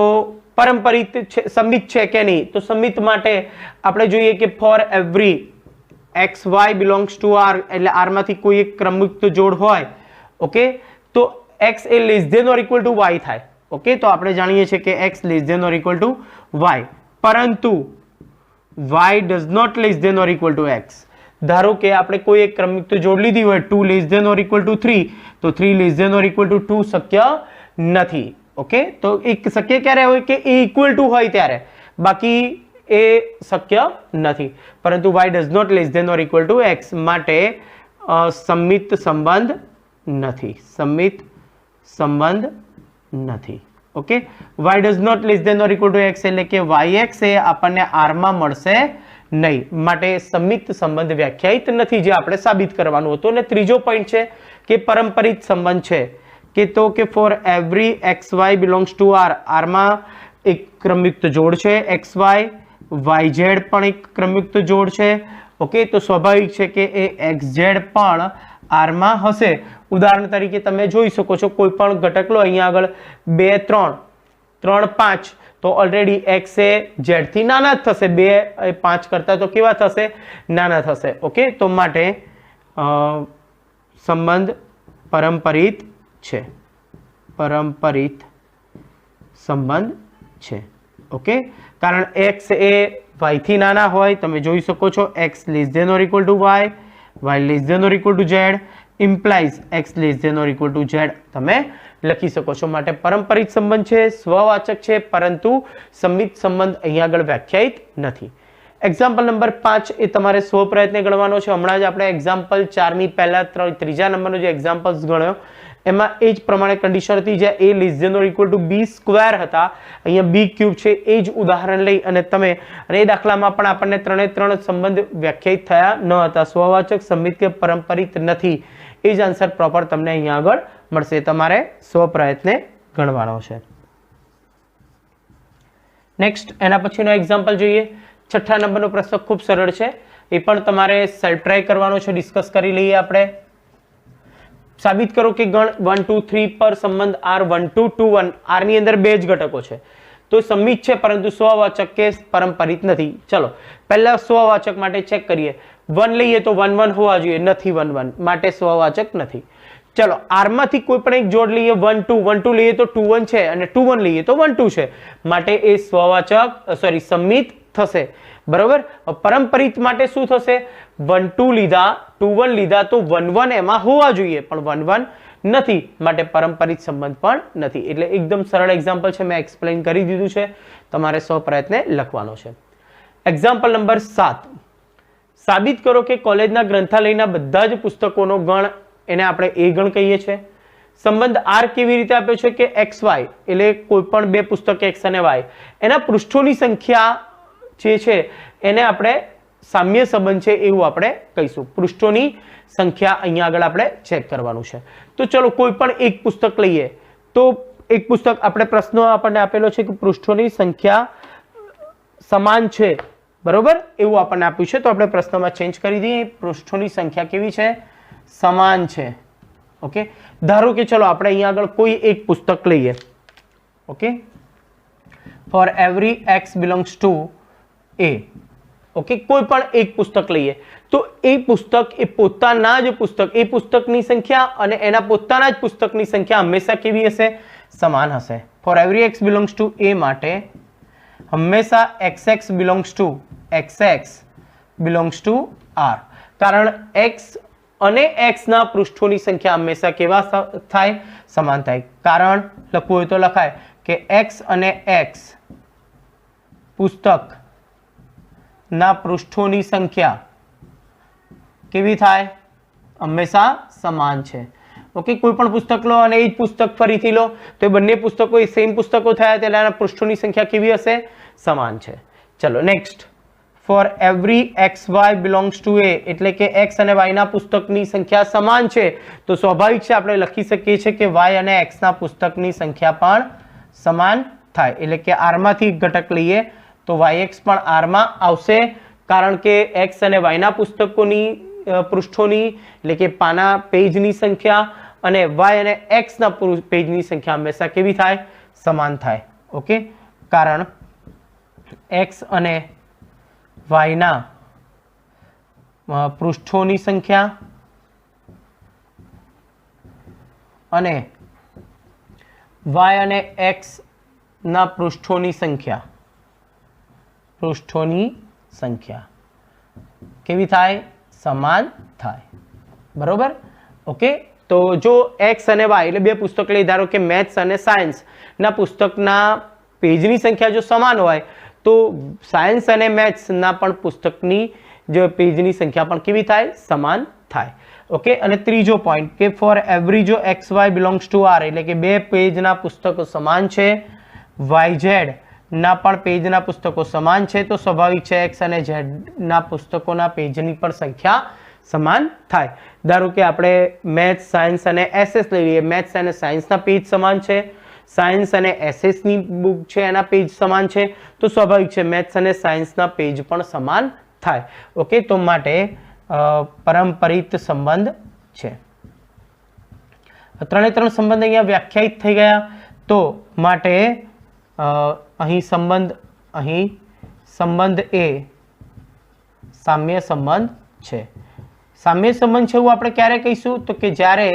Speaker 1: પરંપરિત છે સમિત છે કે નહીં તો સમિત માટે આપણે જોઈએ કે for every xy belongs to R એટલે R માંથી કોઈ એક ક્રમયુક્ત જોડ હોય ઓકે તો x એ less than or equal to y થાય ઓકે. તો આપણે જાણીએ છીએ કે x less than or equal to y પરંતુ y does not less than or equal to x. ધારો કે આપણે કોઈ એક ક્રમયુક્ત જોડ લીધી હોય 2 less than or equal to 3 તો 3 less than or equal to 2 શક્ય નથી ઓકે. તો એક શક્ય ક્યારે હોય કે એ ઇક્વલ ટુ હોય ત્યારે બાકી એ શક્ય નથી પરંતુ y does not less than or equal to x માટે સમિત સંબંધ નથી. સમિત સંબંધ નથી okay. y does not less than or equal to x એટલે કે yx એ આપણને R માં મળશે નહીં માટે સમિત સંબંધ વ્યાખ્યાયિત નથી જે આપણે સાબિત કરવાનું હતું. અને ત્રીજો પોઈન્ટ છે કે પરંપરિત સંબંધ છે કે તો કે for every xy belongs to R R માં એક ક્રમયુક્ત જોડ છે xy yz પણ એક ક્રમયુક્ત જોડ છે ઓકે. તો સ્વાભાવિક છે કે એ xz પણ R માં હશે. ઉદાહરણ તરીકે તમે જોઈ શકો છો કોઈ પણ ઘટક લો અહીંયા આગળ 2 3 3 5 તો ઓલરેડી x એ z થી નાના જ થશે 2 એ 5 કરતા તો કેવા થશે નાના થશે ઓકે. તો માટે સંબંધ પરંપરિત છે. પરંપરિત સંબંધ છે ઓકે, કારણ x એ y થી નાના હોય, તમે જોઈ શકો છો x less than or equal to y less than or equal to z implies x less than or equal to z તમે લખી શકો છો. માટે પારંપરિક સંબંધ છે, સ્વવાચક છે, પરંતુ સંમિત સંબંધ અહીંયા આગળ વ્યાખ્યાયિત નથી. એક્ઝામ્પલ નંબર 5 એ તમારે સ્વ પ્રયત્ને ગણવાનો છે. હમણાં જ આપણે એક્ઝામ્પલ 4 ની પહેલા ત્રીજા નંબરનો જે એક્ઝામ્પલ્સ ગણ્યો એમાં એ જ પ્રમાણે કન્ડિશન હતી, જ્યાં a less than or equal to b square હતા, અહીંયા b ક્યુબ છે. એ જ ઉદાહરણ લઈ અને તમે એ દાખલામાં પણ આપણને ત્રણે સંબંધ વ્યાખ્યાયિત થયા ન હતા, સ્વવાચક, સંમિત કે પારંપરિક નથી. એ જ આન્સર પ્રોપર તમને અહીંયા આગળ મળશે. તમારે સ્વ પ્રયત્ને ગણવાનો છે. નેક્સ્ટ એના પછીનો એક્ઝામ્પલ જોઈએ. 6થા નંબરનો પ્રશ્ન ખૂબ સરળ છે, એ પણ તમારે સેલ્ફ ટ્રાય કરવાનો છે. ડિસ્કસ કરી લઈએ આપણે. સાબિત કરો કે ગણ 1 2 3 પર સંબંધ r1 2 2 1 r ની અંદર બે જ ઘટકો છે, તો સંમિત છે પરંતુ સ્વવાચક કે પારંપરિક નથી. ચલો પહેલા સ્વવાચક માટે ચેક કરીએ. 1 લઈએ તો 1 1 હોવા જોઈએ, નથી 1 1, માટે સ્વવાચક નથી. ચલો r માંથી કોઈ પણ એક જોડ લઈએ, 1 2 1 2 લઈએ તો 2 1 છે અને 2 1 લઈએ તો 1 2 છે, માટે એ સ્વવાચક સંમિત થશે. બરોબર. પારંપરિક માટે શું થશે? 1 2 લીધા, 2 1 લીધા તો 1 1 એમાં હોવા જોઈએ, પણ 1 1 નથી, માટે પારંપરિક સંબંધ પણ નથી. એટલે એકદમ સરળ એક્ઝામ્પલ છે, મેં એક્સપ્લેન કરી દીધું છે. તમારે સ્વ પ્રયત્ને લખવાનો છે. Example number 7. સાબિત કરો કે કોલેજના ગ્રંથાલયના બધા જ પુસ્તકોનો ગણ, એને આપણે એ ગણ કહીએ છીએ. સંબંધ r કેવી રીતે આપ્યો છે કે xy, એટલે કોઈ પણ બે પુસ્તક x અને y, એના પૃષ્ઠોની સંખ્યા જે છે એને આપણે સામ્ય સંબંધ છે એવું આપણે કહીશું. પૃષ્ઠોની સંખ્યા અહીંયા આગળ આપણે ચેક કરવાનું છે. તો ચલો કોઈ પણ એક પુસ્તક લઈએ, તો એક પુસ્તક આપણે પ્રશ્નો આપણને આપેલો છે કે પૃષ્ઠોની સંખ્યા સમાન છે, બરોબર, એવું આપણને આપ્યું છે. તો આપણે પ્રશ્નમાં ચેન્જ કરી દઈએ. પૃષ્ઠોની સંખ્યા કેવી છે? સમાન છે. ઓકે, ધારો કે ચલો આપણે અહીંયા આગળ કોઈ એક પુસ્તક લઈએ. Okay, for every x belongs to a. Okay, કોઈ પણ એક પુસ્તક લઈએ તો એ પુસ્તક એ પોતાના જ પુસ્તક, એ પુસ્તકની સંખ્યા અને એના પોતાના જ પુસ્તકની સંખ્યા હંમેશા કેવી હશે? સમાન હશે. For every x belongs to a માટે હંમેશા xx બિલોંગ્સ ટુ r, કારણ x અને x ના પૃષ્ઠોની સંખ્યા હંમેશા કેવા થાય? સમાન થાય. કારણ લખવું હોય તો લખાય કે x અને x પુસ્તક ના પૃષ્ઠોની સંખ્યા કેવી થાય? હંમેશા સમાન છે. ઓકે, કોઈ પણ પુસ્તક લો અને એ જ પુસ્તક ફરીથી લો તો એ બંને પુસ્તકો એ સેમ પુસ્તકો થયા, એટલે એના પૃષ્ઠોની સંખ્યા કેવી હશે? સમાન છે. ચલો next. For every x Y belongs to a, એટલે કે x અને y ના પુસ્તકની સંખ્યા સમાન છે, તો સ્વાભાવિક છે આપણે લખી શકીએ છીએ કે y અને x ના પુસ્તકની સંખ્યા પણ સમાન થાય. એટલે કે r માંથી એક ઘટક લઈએ તો yx પણ r માં આવશે, કારણ કે x અને y ના પુસ્તકોની પૃષ્ઠોની એટલે કે પાના પેજની સંખ્યા અને y અને x ના પેજની સંખ્યા હંમેશા કેવી થાય? સમાન થાય. ઓકે, કારણ x અને y ના પૃષ્ઠોની સંખ્યા અને y અને x ના પૃષ્ઠોની સંખ્યા કેવી થાય? સમાન થાય. બરોબર. ઓકે, તો જો x અને y એટલે બે પુસ્તક લઈ, ધારો કે મેથ્સ અને સાયન્સ ના પુસ્તકના પેજની સંખ્યા જો સમાન હોય તો સાયન્સ અને મેથ્સ ના પણ પુસ્તકની જો પેજની સંખ્યા પણ કેવી થાય? સમાન થાય. ઓકે, અને ત્રીજો પોઈન્ટ કે ફોર એવરી જો X Y belongs to R, એટલે કે બે પેજના પુસ્તકો સમાન છે, YZ ના પણ પેજના પુસ્તકો સમાન છે, તો સ્વાભાવિક છે x અને z ના પુસ્તકોના પેજની પણ સંખ્યા સમાન થાય. ધારો કે આપણે મેથ્સ, સાયન્સ અને SS લઈ લઈએ. મેથ્સ અને સાયન્સના પેજ સમાન છે, સાયન્સ અને SS ની બુક છે એના પેજ સમાન છે, તો સ્વાભાવિક છે મેથ્સ અને સાયન્સના પેજ પણ સમાન થાય. ઓકે, તો માટે પારંપરિક સંબંધ છે. ત્રણે ત્રણ સંબંધ અહીંયા વ્યાખ્યાયિત થઈ ગયા, તો માટે અહીં સંબંધ એ સામ્ય સંબંધ છે. સામ્ય સંબંધ છે એવું આપણે ક્યારે કહીશું તો કે જ્યારે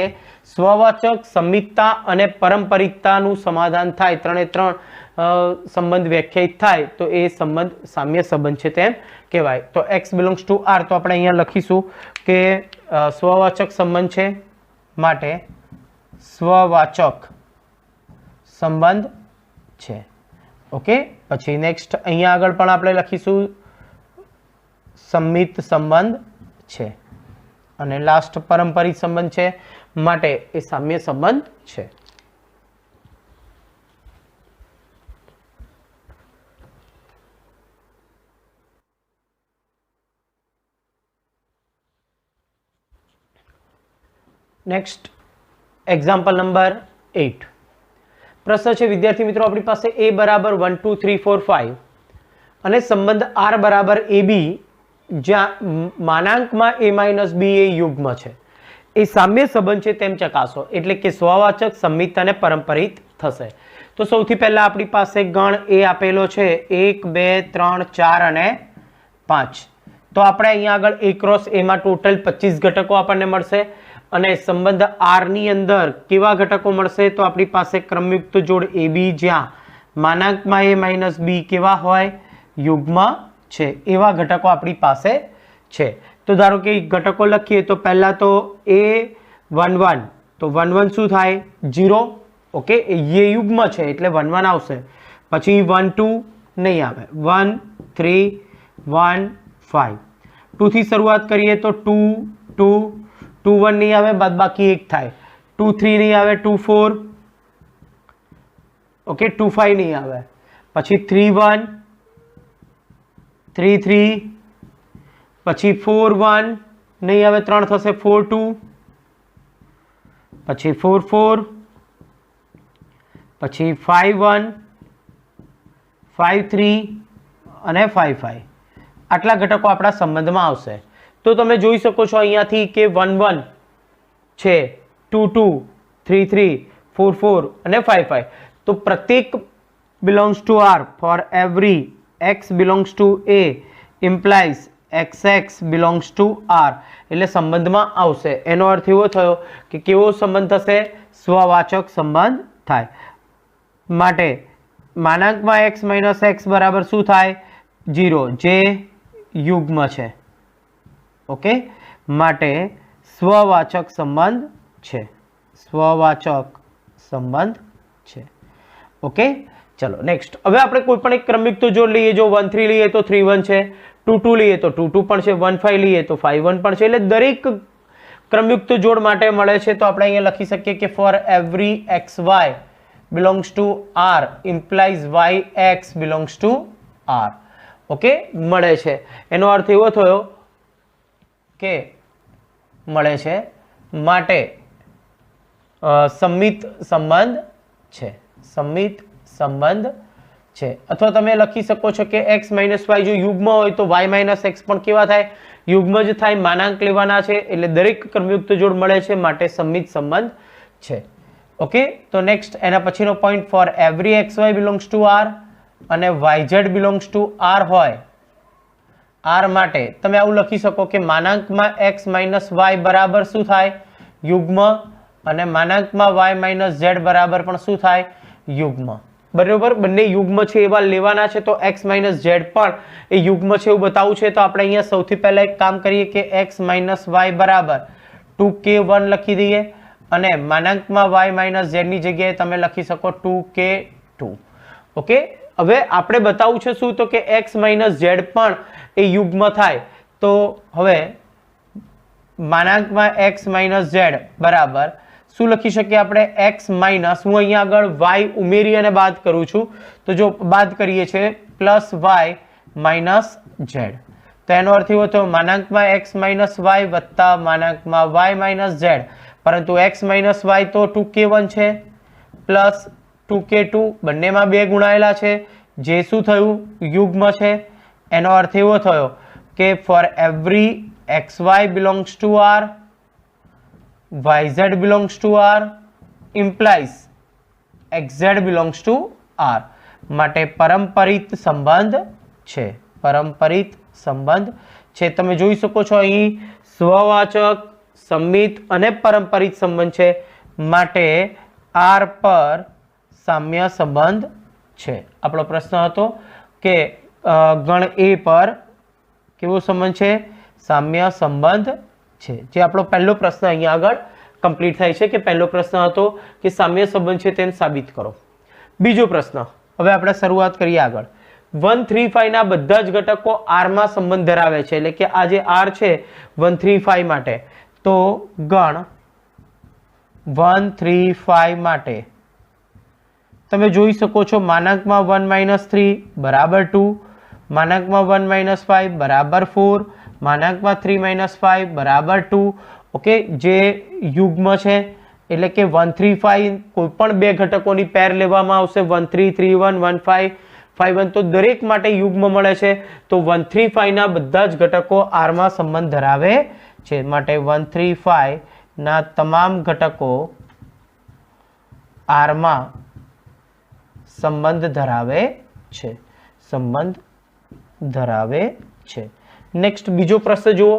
Speaker 1: સ્વવાચક, સમિતતા અને પરંપરિતતાનું સમાધાન થાય, ત્રણે ત્રણ સંબંધ વ્યાખ્યાયિત થાય તો એ સંબંધ સામ્ય સંબંધ છે તેમ કહેવાય. તો x બિલોંગ્સ ટુ r, તો આપણે અહીંયા લખીશું કે સ્વવાચક સંબંધ છે માટે સ્વવાચક સંબંધ છે. ઓકે, પછી નેક્સ્ટ અહીંયા આગળ પણ આપણે લખીશું સમિત સંબંધ છે અને લાસ્ટ પરંપરિત સંબંધ છે માટે એ સામ્ય સંબંધ છે. Next example number 8. પ્રશ્ન છે વિદ્યાર્થી મિત્રો આપણી પાસે a બરાબર 1 2 3 4 5 અને સંબંધ r બરાબર ab જ્યાં માનાંકમાં a માઇનસ b એ યુગ્મ છે, એ સામ્ય સંબંધ છે તેમ ચકાસો. એટલે કે સ્વવાચક, સમિત અને પરંપરિત થશે. તો સૌથી પહેલા આપણી પાસે ગણ a આપેલો છે 1 2 3 4 અને 5. તો આપણે અહીંયા આગળ a ક્રોસ a માં ટોટલ 25 ઘટકો આપણને મળશે અને સંબંધ r ની અંદર કેવા ઘટકો મળશે તો આપણી પાસે ક્રમયુક્ત જોડ ab જ્યાં માનાંકમાં a માઇનસ b કેવા હોય, યુગ્મ છે, એવા ઘટકો આપણી પાસે છે. તો ધારો કે ઘટકો લખીએ તો પહેલા તો a11, તો 1 1 શું થાય 0. ઓકે, એ યુગ્મ છે એટલે 1 1 આવશે. પછી 1 2 નહીં આવે, 1 3 1 5. 2 થી શરૂઆત કરીએ તો 2 2 2 1 નહીં આવે, બાદ બાકી 1 થાય. 2 3 નહીં આવે, 2 4. ઓકે, 2 5 નહીં આવે. પછી 3 1 3 3, પછી 4 1 નહીં આવે, 3 થશે, 4 2, પછી 4 4, પછી 5 1, 5 3 અને 5 5. આટલા ઘટકો આપણા સંબંધમાં આવશે. તો તમે જોઈ શકો છો અહીંયાથી કે 1 1 છે, 2 2, 3 3, 4 4 અને 5 5. તો પ્રત્યેક belongs to R for every x belongs to A implies xx belongs to R. એટલે સંબંધમાં આવશે. એનો અર્થ એવો થયો કે કેવો સંબંધ થશે, સ્વવાચક સંબંધ થાય. માટે માનાંકમાં x માઇનસ x બરાબર શું થાય 0, જે યુગ્મ છે. ઓકે, માટે સ્વવાચક સંબંધ છે, સ્વવાચક સંબંધ છે. ઓકે, ચલો નેક્સ્ટ. હવે આપણે કોઈ પણ એક ક્રમયુક્ત જોડ લઈએ. જો 1 3 લઈએ તો 3 1 છે, 2 2 લઈએ તો 2 2 પણ છે, 1 5 લઈએ તો 5 1 પણ છે. એટલે દરેક ક્રમયુક્ત જોડ માટે મળે છે. તો આપણે અહીંયા લખી શકીએ કે for every xy belongs to R implies yx belongs to R. Okay, મળે છે. એનો અર્થ એવો થયો કે મળે છે માટે સમિત સંબંધ છે, સમિત સંબંધ છે. અથવા તમે લખી શકો છો કે x માઇનસ y જો યુગ્મ હોય તો y માઇનસ x પણ કેવા થાય, યુગ્મ જ થાય. માનાંક લેવાના છે એટલે દરેક ક્રમયુક્ત જોડ મળે છે માટે સમિત સંબંધ છે. ઓકે, તો નેક્સ્ટ એના પછીનો point for every xy belongs to R અને yz belongs to R હોય R માટે તમે આવું લખી શકો કે માનાંકમાં x માઇનસ y બરાબર શું થાય યુગ્મ અને માનાંકમાં y માઇનસ z બરાબર પણ શું થાય યુગ્મ. બરાબર, બંને યુગ્મ છે એવા લેવાના છે. તો x માઇનસ z પણ એ યુગ્મ છે એવું બતાવવું છે. તો આપણે અહીંયા સૌથી પહેલા એક કામ કરીએ કે x માઇનસ y બરાબર 2k1 લખી દઈએ અને માનાંકમાં y માઇનસ z ની જગ્યાએ તમે લખી શકો 2k2. ઓકે, હવે આપણે બતાવવું છે શું તો કે x માઇનસ z પણ એ યુગ્મ થાય. તો હવે માનાંકમાં x માઇનસ z બરાબર શું લખી શકીએ આપણે x માઇનસ, હું અહીંયા આગળ y ઉમેરી અને બાદ કરું છું. તો જો બાદ કરીએ છીએ પ્લસ y માઇનસ z. તો એનો અર્થ એવો થયો માનાંકમાં x માઇનસ y વત્તા માનાંકમાં y માઇનસ z. પરંતુ x માઇનસ y તો 2k1 છે પ્લસ 2k2, બંનેમાં 2 ગુણાયેલા છે જે શું થયું યુગ્મ છે. એનો અર્થ એવો થયો કે for every xy belongs to R yz belongs to R implies xz belongs to R. માટે પરંપરિત સંબંધ છે, પરંપરિત સંબંધ છે. તમે જોઈ શકો છો અહીં સ્વવાચક, સંમિત અને પરંપરિત સંબંધ છે, માટે આર પર સામ્ય સંબંધ છે. આપણો પ્રશ્ન હતો કે ગણ એ પર કેવો સંબંધ છે? સામ્ય સંબંધ છે. જે આપણો પહેલો પ્રશ્ન અહીંયા આગળ કમ્પ્લીટ થાય છે કે પહેલો પ્રશ્ન હતો કે સામ્ય સંબંધ છે તેને સાબિત કરો. બીજો પ્રશ્ન, હવે આપણે શરૂઆત કરીએ આગળ. 1 3 5 ના બધા જ ઘટકો આર માં સંબંધ ધરાવે છે, એટલે કે આ જે આર છે 1 3 5 માટે, તો ગણ 1 3 5 માટે તમે જોઈ શકો છો માનાંકમાં 1 - 3 બરાબર 2, માનાંકમાં 1 - 5 બરાબર 4, માનાંકમાં 3 - 5 બરાબર 2. ઓકે, જે યુગ્મ છે એટલે કે 1 3 5 કોઈ પણ બે ઘટકોની પેર લેવામાં આવશે, 1 3 3 1 1 5 5 1, તો દરેક માટે યુગ્મ મળે છે. તો 1 3 5 ના બધા જ ઘટકો આર માં સંબંધ ધરાવે છે, માટે 1 3 5 ના તમામ ઘટકો આર માં સંબંધ ધરાવે છે, સંબંધ ધરાવે છે. નેક્સ્ટ બીજો પ્રશ્ન જુઓ.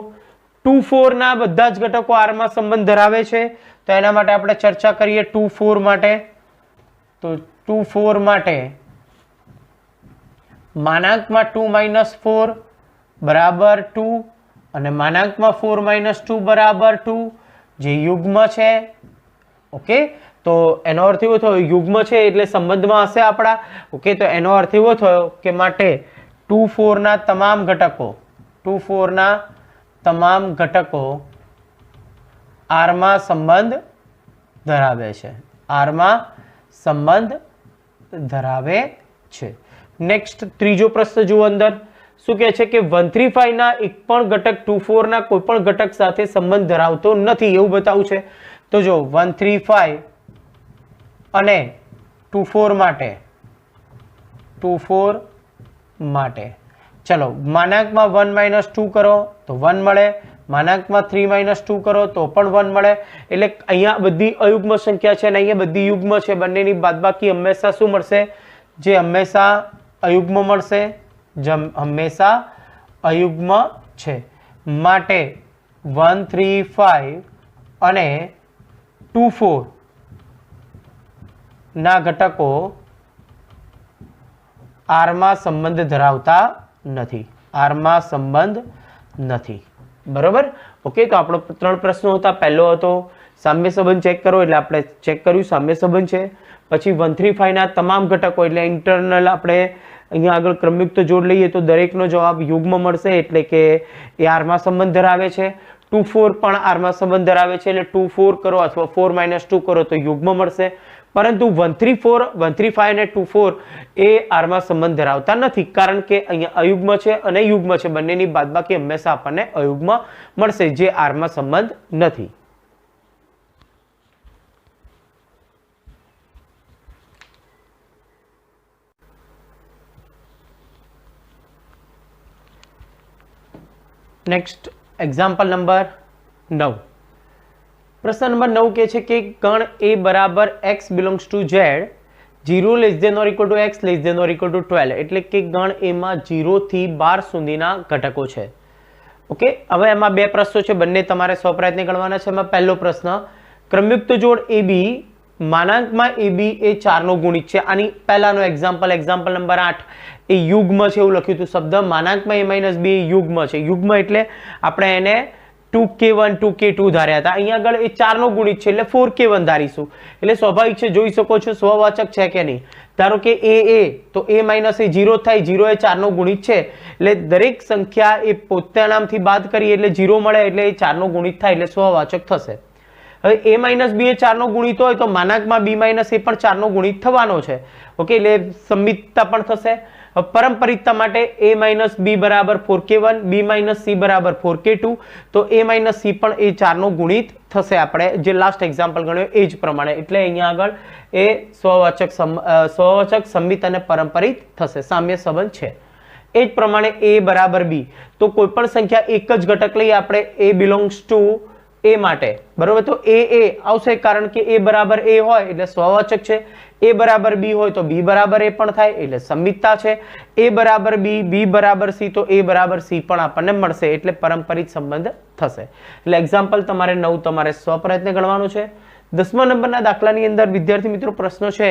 Speaker 1: 2 4 ના બધા જ ઘટકો આર માં સંબંધ ધરાવે છે, તો એના માટે આપણે ચર્ચા કરીએ. 2 4 માટે, તો 2 4 માટે માનાંકમાં 2 - 4 બરાબર 2 અને માનાંકમાં 4 - 2 બરાબર 2, જે યુગ્મ છે. ઓકે, તો એનો અર્થ એવો થયો યુગ્મ છે એટલે સંબંધમાં હશે આપણા. ઓકે, તો એનો અર્થ એવો થયો કે માટે 2 4 ના તમામ ઘટકો, 2 4 ના તમામ ઘટકો આર માં સંબંધ ધરાવે છે, આર માં સંબંધ ધરાવે છે. નેક્સ્ટ ત્રીજો પ્રશ્ન જુઓ. અંદર શું કહે છે કે 1 3 5 ના એક પણ ઘટક 2 4 ના કોઈ પણ ઘટક સાથે સંબંધ ધરાવતો નથી, એવું બતાવું છે. તો જો 1 3 5 અને 2 4 માટે, 2 4 માટે ચલો માનાંકમાં 1 - 2 કરો તો 1 મળે, માનાંકમાં 3 - 2 કરો તો પણ 1 મળે. એટલે અહીંયા બધી અયુગ્મ સંખ્યા છે અને અહીંયા બધી યુગ્મ છે, બંનેની બાદબાકી હંમેશા શું મળશે? જે હંમેશા અયુગ્મ મળશે, જે હંમેશા અયુગ્મ છે. માટે 1 3 5 અને 2 4 ના ઘટકો આર માં સંબંધ ધરાવતા નથી, આર માં સંબંધ નથી. બરોબર. ઓકે, તો આપણો 3 પ્રશ્નો હતા. પહેલો હતો સામ્ય સંબંધ ચેક કરો, એટલે આપણે ચેક કર્યું સામ્ય સંબંધ છે. પછી 1 3 5 ના તમામ ઘટકો એટલે ઇન્ટરનલ આપણે અહીંયા આગળ ક્રમયુક્ત જોડ લઈએ તો દરેકનો જવાબ યુગ્મ મળશે, એટલે કે એ આર માં સંબંધ ધરાવે છે. 2 4 પણ આર માં સંબંધ ધરાવે છે, એટલે 2 4 કરો અથવા 4 - 2 કરો તો યુગ્મ મળશે. પરંતુ 1 3 5 અને 2 4 એ આર માં સંબંધ ધરાવતા નથી, કારણ કે અહીંયા અયુગ્મ છે અને યુગ્મ છે, બંનેની બાદબાકી હંમેશા આપણને અયુગ્મ મળશે, જે આર માં સંબંધ નથી. Next example number 9. પ્રશ્ન નંબર 9 કહે છે કે ગણ એ બરાબર x belongs two z 0 < x < 12, એટલે કે ગણ એ માં 0 થી 12 સુધીના ઘટકો છે. ઓકે, હવે એમાં બે પ્રશ્નો છે, બંને તમારે સ્વપ્રયત્ને ગણવાના છે. એમાં પહેલો પ્રશ્ન, ક્રમયુક્ત જોડ AB માનાંકમાં AB એ 4 નો ગુણિત છે. આની પહેલાનો એક્ઝામ્પલ નંબર 8 એ યુગ્મ છે એવું લખ્યું હતું શબ્દ. માનાંકમાં a - b યુગ્મ છે. યુગ્મ એટલે આપણે એને 2k1 2k2 ધાર્યા હતા, અહીંયા આગળ એ 4 નો ગુણિત છે એટલે 4k1 ધારીશું. એટલે સ્વાભાવિક છે, જોઈ શકો છો સ્વવાચક છે કે નહીં. ધારો કે a તો a - a 0 થાય, 0 એ 4 નો ગુણિત છે, એટલે દરેક સંખ્યા એ પોતાનામાંથી બાદ કરીએ એટલે 0 મળે, એટલે એ 4 નો ગુણિત થાય એટલે સ્વવાચક થશે. હવે a - b એ 4 નો ગુણિત હોય તો માનાંકમાં b - a પણ 4 નો ગુણિત થવાનો છે. ઓકે, એટલે સંમિતતા પણ થશે. પરંપરિતતા માટે a - b બરાબર 4k1, b - c બરાબર 4k2, તો a - c પણ એ 4 નો ગુણિત થશે. આપણે જે લાસ્ટ એક્ઝામ્પલ ગણ્યો એ જ પ્રમાણે, એટલે અહીંયા આગળ એ સ્વવાચક, સંમિત અને પરંપરિત થશે, સામ્ય સંબંધ છે. એ જ પ્રમાણે a બરાબર b, તો કોઈ પણ સંખ્યા એક જ ઘટક લઈએ આપણે, a બિલોંગ્સ ટુ એ માટે, બરોબર. તો એ આવશે કારણ કે એ બરાબર એ હોય એટલે સ્વવાચક છે. એ બરાબર બી હોય તો બી બરાબર એ પણ થાય એટલે સંમિતતા છે. એ બરાબર બી, બી બરાબર સી તો એ બરાબર સી પણ આપણને મળશે એટલે પરંપરિત સંબંધ થશે. એટલે એક્ઝામ્પલ તમારે 9 તમારે સ્વપ્રયત્ને ગણવાનું છે. 10મા નંબરના દાખલાની અંદર વિદ્યાર્થી મિત્રો પ્રશ્ન છે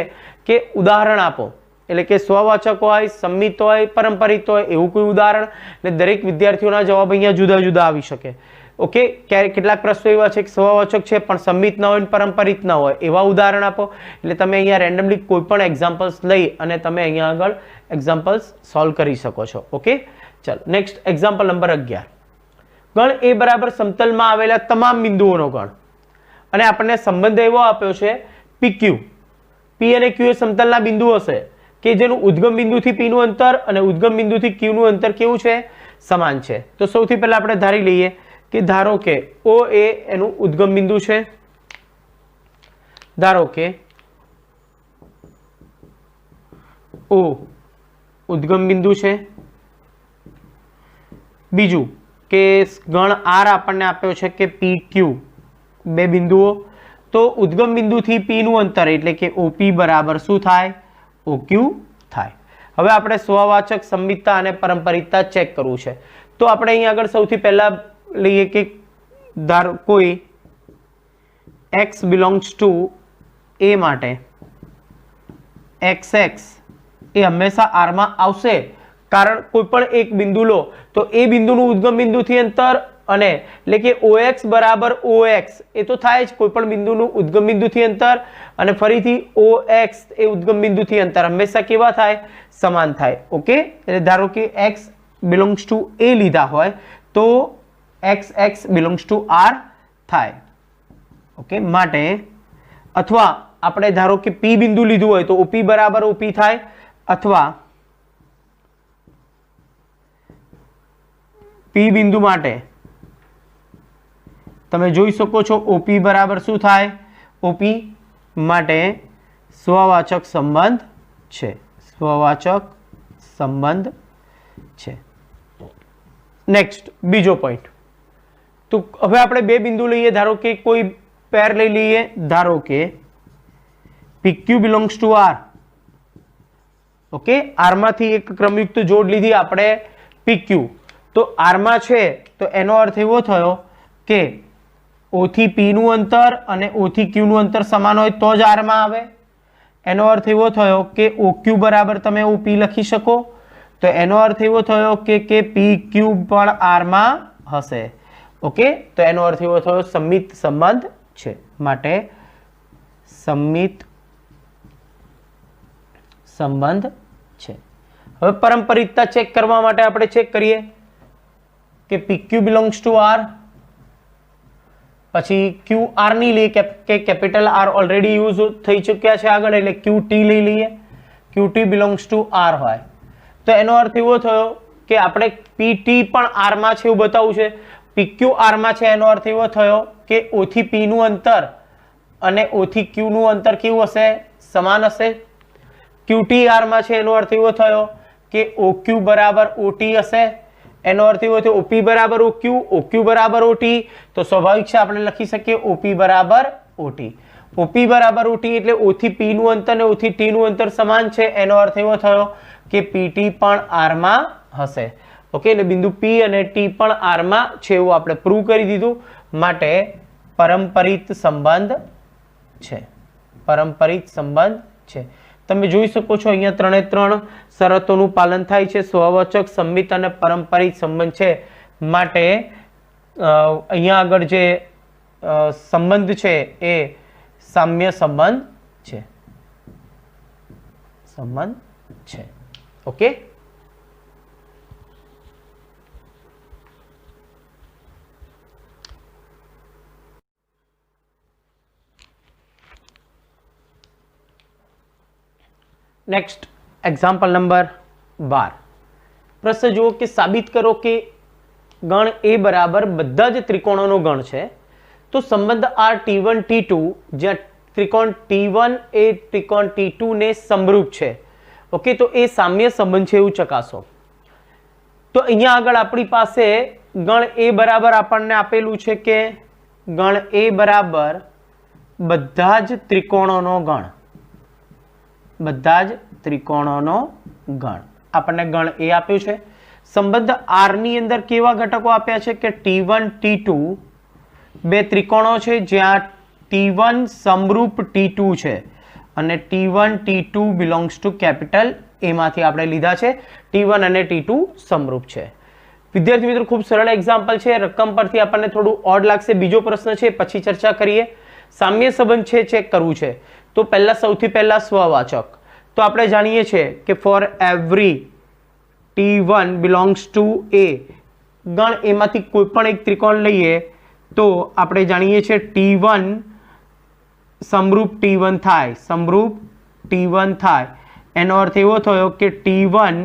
Speaker 1: કે ઉદાહરણ આપો, એટલે કે સ્વવાચક હોય, સંમિત હોય, પરંપરિત હોય એવું કોઈ ઉદાહરણ. એટલે દરેક વિદ્યાર્થીઓના જવાબ અહીંયા જુદા જુદા આવી શકે. ઓકે, ક્યારેક કેટલાક પ્રશ્નો એવા છે કે સ્વવાચક છે પણ સંમિત ન હોય, પરંપરિત ન હોય, એવા ઉદાહરણ આપો. એટલે તમે અહીંયા રેન્ડમલી કોઈ પણ એક્ઝામ્પલ્સ લઈ અને તમે અહીંયા આગળ એક્ઝામ્પલ્સ સોલ્વ કરી શકો છો. ઓકે, ચાલો નેક્સ્ટ એક્ઝામ્પલ નંબર 11. ગણ એ બરાબર સમતલમાં આવેલા તમામ બિંદુઓનો ગણ. અને આપણને સંબંધ એવો આપ્યો છે PQ. P અને Q એ સમતલના બિંદુ હશે કે જેનું ઉદ્ગમ બિંદુથી P નું અંતર અને ઉદ્ગમ બિંદુથી Q નું અંતર કેવું છે? સમાન છે. તો સૌથી પહેલા આપણે ધારી લઈએ કે ધારો કે O એ એનું ઉદ્ગમ બિંદુ છે. ધારો કે O ઉદ્ગમ બિંદુ છે. બીજું કે ગણ R આપણને આપ્યો છે કે PQ, બે બિંદુઓ. તો ઉદ્ગમ બિંદુથી P નું અંતર એટલે કે OP બરાબર શું થાય? OQ થાય. હવે આપણે સ્વવાચક, સંમિતતા અને પરંપરિતતા ચેક કરવું છે. તો આપણે અહીં આગળ સૌથી પહેલા લઈએ કે ધારો કોઈ x belongs to A માટે xx એ હંમેશા R માં આવશે, કારણ કોઈ પણ એક બિંદુ લો તો એ બિંદુનું ઉદ્ગમ બિંદુથી અંતર અને એટલે કે OX બરાબર OX એ તો થાય જ, કોઈ પણ બિંદુનું ઉદ્ગમ બિંદુથી અંતર અને ફરીથી OX એ ઉદ્ગમ બિંદુથી અંતર હંમેશા કેવા થાય? સમાન થાય. ઓકે, એટલે ધારો કે x belongs to A લીધા હોય તો xx belongs to R થાય. ઓકે, માટે અથવા આપણે ધારો કે P બિંદુ લીધું હોય તો OP બરાબર OP થાય, અથવા P બિંદુ માટે તમે જોઈ શકો છો OP બરાબર શું થાય? OP માટે સ્વવાચક સંબંધ છે. સ્વવાચક સંબંધ છે. નેક્સ્ટ બીજો પોઈન્ટ. તો હવે આપણે બે બિંદુ લઈએ. ધારો કે કોઈ પેર લઈ લઈએ. ધારો કે PQ belongs to R. Okay, R માંથી એક ક્રમયુક્ત જોડ લીધી આપણે PQ. તો R માં છે તો એનો અર્થ એવો થયો કે O થી P નું અંતર અને O થી Q નું અંતર સમાન હોય તો જ R માં આવે. એનો અર્થ એવો થયો કે OQ બરાબર તમે OP લખી શકો. તો એનો અર્થ એવો થયો કે PQ પણ R માં હશે. ઓકે, તો એનો અર્થ એવો થયો સંમિત સંબંધ છે. માટે સંમિત સંબંધ છે. હવે પરંપરિતતા ચેક કરવા માટે આપણે ચેક કરીએ કે PQ belongs to R, પછી QR ની લઈએ કે કેપિટલ R ઓલરેડી યુઝ થઈ ચૂક્યા છે આગળ, એટલે QT લઈ લઈએ. QT belongs to R હોય તો એનો અર્થ એવો થયો કે આપણે PT પણ R માં છે એવું બતાવવું છે. PQ R માં છે એનો અર્થ એવો થયો કે O થી P નું અંતર અને O થી Q નું અંતર કેવું હશે? સમાન હશે. QT R માં છે એનો અર્થ એવો થયો કે OQ બરાબર OT હશે. એનો અર્થ એવો થયો OP બરાબર OQ, OQ બરાબર OT. તો સ્વાભાવિક છે આપણે લખી શકીએ OP બરાબર OT. OP બરાબર OT એટલે O થી P નું અંતર અને O થી T નું અંતર સમાન છે. એનો અર્થ એવો થયો કે PT પણ R માં હશે. ઓકે, એટલે બિંદુ P અને T પણ R માં છે એવું આપણે પ્રૂવ કરી દીધું. માટે પરંપરિત સંબંધ છે. પરંપરિત સંબંધ છે. તમે જોઈ શકો છો અહીંયા 3 શરતોનું પાલન થાય છે. સ્વવાચક, સંમિત અને પરંપરિત સંબંધ છે. માટે અહીંયા આગળ જે સંબંધ છે એ સામ્ય સંબંધ છે. સંબંધ છે. Okay, next example number 12. પ્રશ્ન જુઓ કે સાબિત કરો કે ગણ A બરાબર બધા જ ત્રિકોણોનો ગણ છે. તો સંબંધ R T1 T2 જ્યાં ત્રિકોણ T1 એ ત્રિકોણ T2 ને સમરૂપ છે. ઓકે, તો એ સામ્ય સંબંધ છે એવું ચકાસો. તો અહીંયા આગળ આપણી પાસે ગણ A બરાબર આપણને આપેલું છે કે ગણ એ બરાબર બધા જ ત્રિકોણોનો ગણ, બધા જ ત્રિકોણોનો ગણ. આપણને ગણ એ આપ્યું છે. સંબંધ આર ની અંદર કેવા ઘટકો આપ્યા છે કે T1 T2 બે ત્રિકોણો છે જ્યાં T1 સમરૂપ T2 છે અને T1 T2 belongs to capital એ માંથી આપણે લીધા છે. T1 અને T2 સમરૂપ છે. વિદ્યાર્થી મિત્રો ખૂબ સરળ એક્ઝામ્પલ છે. રકમ પરથી આપણને થોડું ઓડ લાગશે. બીજો પ્રશ્ન છે પછી ચર્ચા કરીએ. સામ્ય સંબંધ છે ચેક કરવું છે. તો સૌથી પહેલા સ્વવાચક. તો આપણે જાણીએ છીએ કે for every T1 belongs to A ગણ એમાંથી કોઈ પણ એક ત્રિકોણ લઈએ તો આપણે જાણીએ છીએ T1 સમરૂપ T1 થાય, સમરૂપ T1 થાય. એનો અર્થ એવો થયો કે T1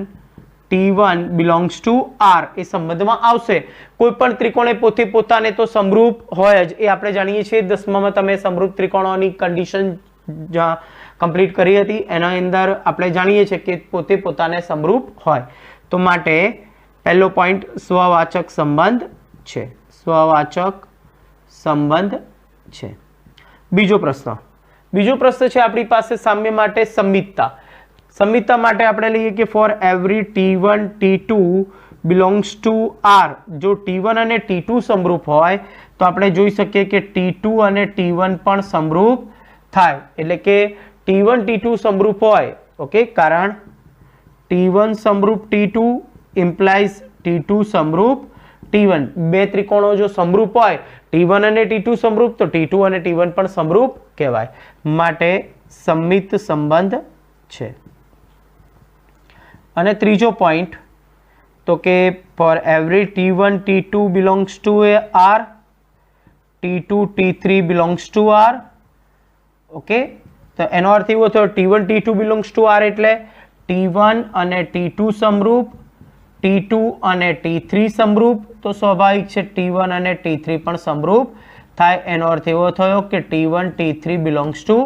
Speaker 1: બિલોંગ્સ ટુ R એ સંબંધમાં આવશે. કોઈ પણ ત્રિકોણ પોતે પોતાને તો સમરૂપ હોય જ, એ આપણે જાણીએ છીએ. 10માં તમે સમરૂપ ત્રિકોણોની કન્ડિશન કમ્પ્લીટ કરી હતી. એના અંદર આપણે જાણીએ છીએ કે પોતે પોતાને સમરૂપ હોય. તો માટે પહેલો પોઈન્ટ સ્વવાચક સંબંધ છે, સ્વવાચક સંબંધ છે. બીજો પ્રશ્ન છે આપણી પાસે સામ્ય માટે સંમિતતા. સંમિતતા માટે આપણે લઈએ કે for every T1 T2 belongs to R જો T1 અને T2 સમરૂપ હોય તો આપણે જોઈ શકીએ કે T2 અને T1 પણ સમરૂપ થાય. એટલે કે T1 T2 સમરૂપ હોય, ઓકે, કારણ T1 સમરૂપ T2 implies T2 સમરૂપ T1. બે ત્રિકોણો જો સમરૂપ હોય T1 અને T2 સમરૂપ તો T2 અને T1 પણ સમરૂપ કહેવાય. માટે સંમિત સંબંધ છે. અને ત્રીજો પોઈન્ટ તો કે for every T1 T2 belongs to R T2 T3 belongs to R. Okay, તો એનો અર્થ એવો થયો T1 T2 belongs to R એટલે T1 અને T2 સમરૂપ, T2 અને T3 સમરૂપ. તો સ્વાભાવિક છે T1 અને T3 પણ સમરૂપ થાય. એનો અર્થ એવો થયો કે T1 T3 belongs to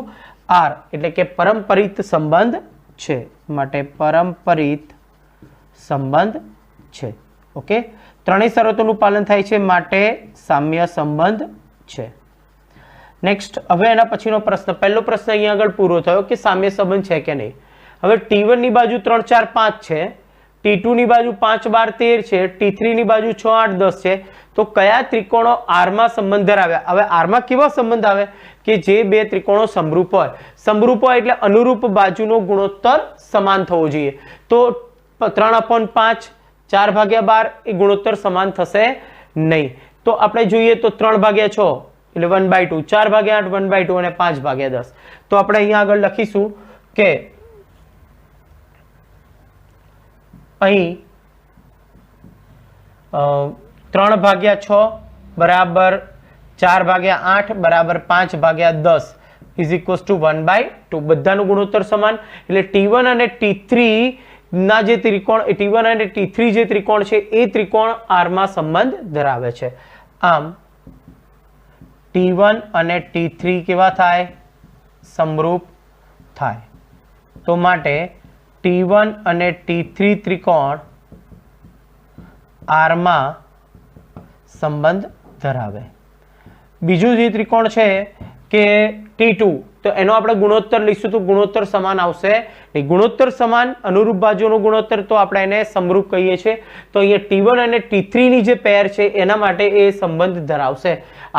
Speaker 1: R એટલે કે પરંપરિત સંબંધ છે. માટે પરંપરિત સંબંધ છે. ઓકે, ત્રણેય શરતોનું પાલન થાય છે માટે સામ્ય સંબંધ છે. નેક્સ્ટ, હવે એના પછીનો પ્રશ્ન. પહેલો પ્રશ્ન અહીંયા આગળ પૂરો થયો કે સામ્ય સંબંધ છે કે નહીં. હવે T1 ની બાજુ 3 4 5 છે, T2 ની બાજુ 5 12 13 છે, T3 ની બાજુ 6 8 10 છે. તો કયા ત્રિકોણો R માં સંબંધ ધરાવે? હવે R માં કેવા સંબંધ આવે કે જે બે ત્રિકોણો સમરૂપ હોય. સમરૂપ હોય એટલે અનુરૂપ બાજુનો ગુણોત્તર સમાન થવો જોઈએ. તો 3/5 4/12 એ ગુણોત્તર સમાન થશે નહીં. તો આપણે જોઈએ તો 3/6 એટલે 1/2, 4/8 1/2 અને 5/10. તો આપણે અહીંયા આગળ લખીશું કે અહીં 3/6 બરાબર 4/8 બરાબર 5/10 ઇઝ ઇક્વલ્સ ટુ 1/2. બધાનું ગુણોત્તર સમાન એટલે T1 અને T3 ના જે ત્રિકોણ, T1 અને T3 જે ત્રિકોણ છે એ ત્રિકોણ R માં સંબંધ ધરાવે છે. આમ T1 અને T3 કેવા થાય? સમરૂપ થાય. તો માટે T1 અને T3 ત્રિકોણ R માં સંબંધ ધરાવે. બીજું જે ત્રિકોણ છે કે T2, તો એનો આપણે ગુણોત્તર લઈશું તો ગુણોત્તર સમાન આવશે. ગુણોત્તર સમાન અનુરૂપ બાજુનો ગુણોત્તર તો આપણે એને સમરૂપ કહીએ છીએ. તો અહીંયા T1 અને T3 ની જે પેર છે એના માટે એ સંબંધ ધરાવશે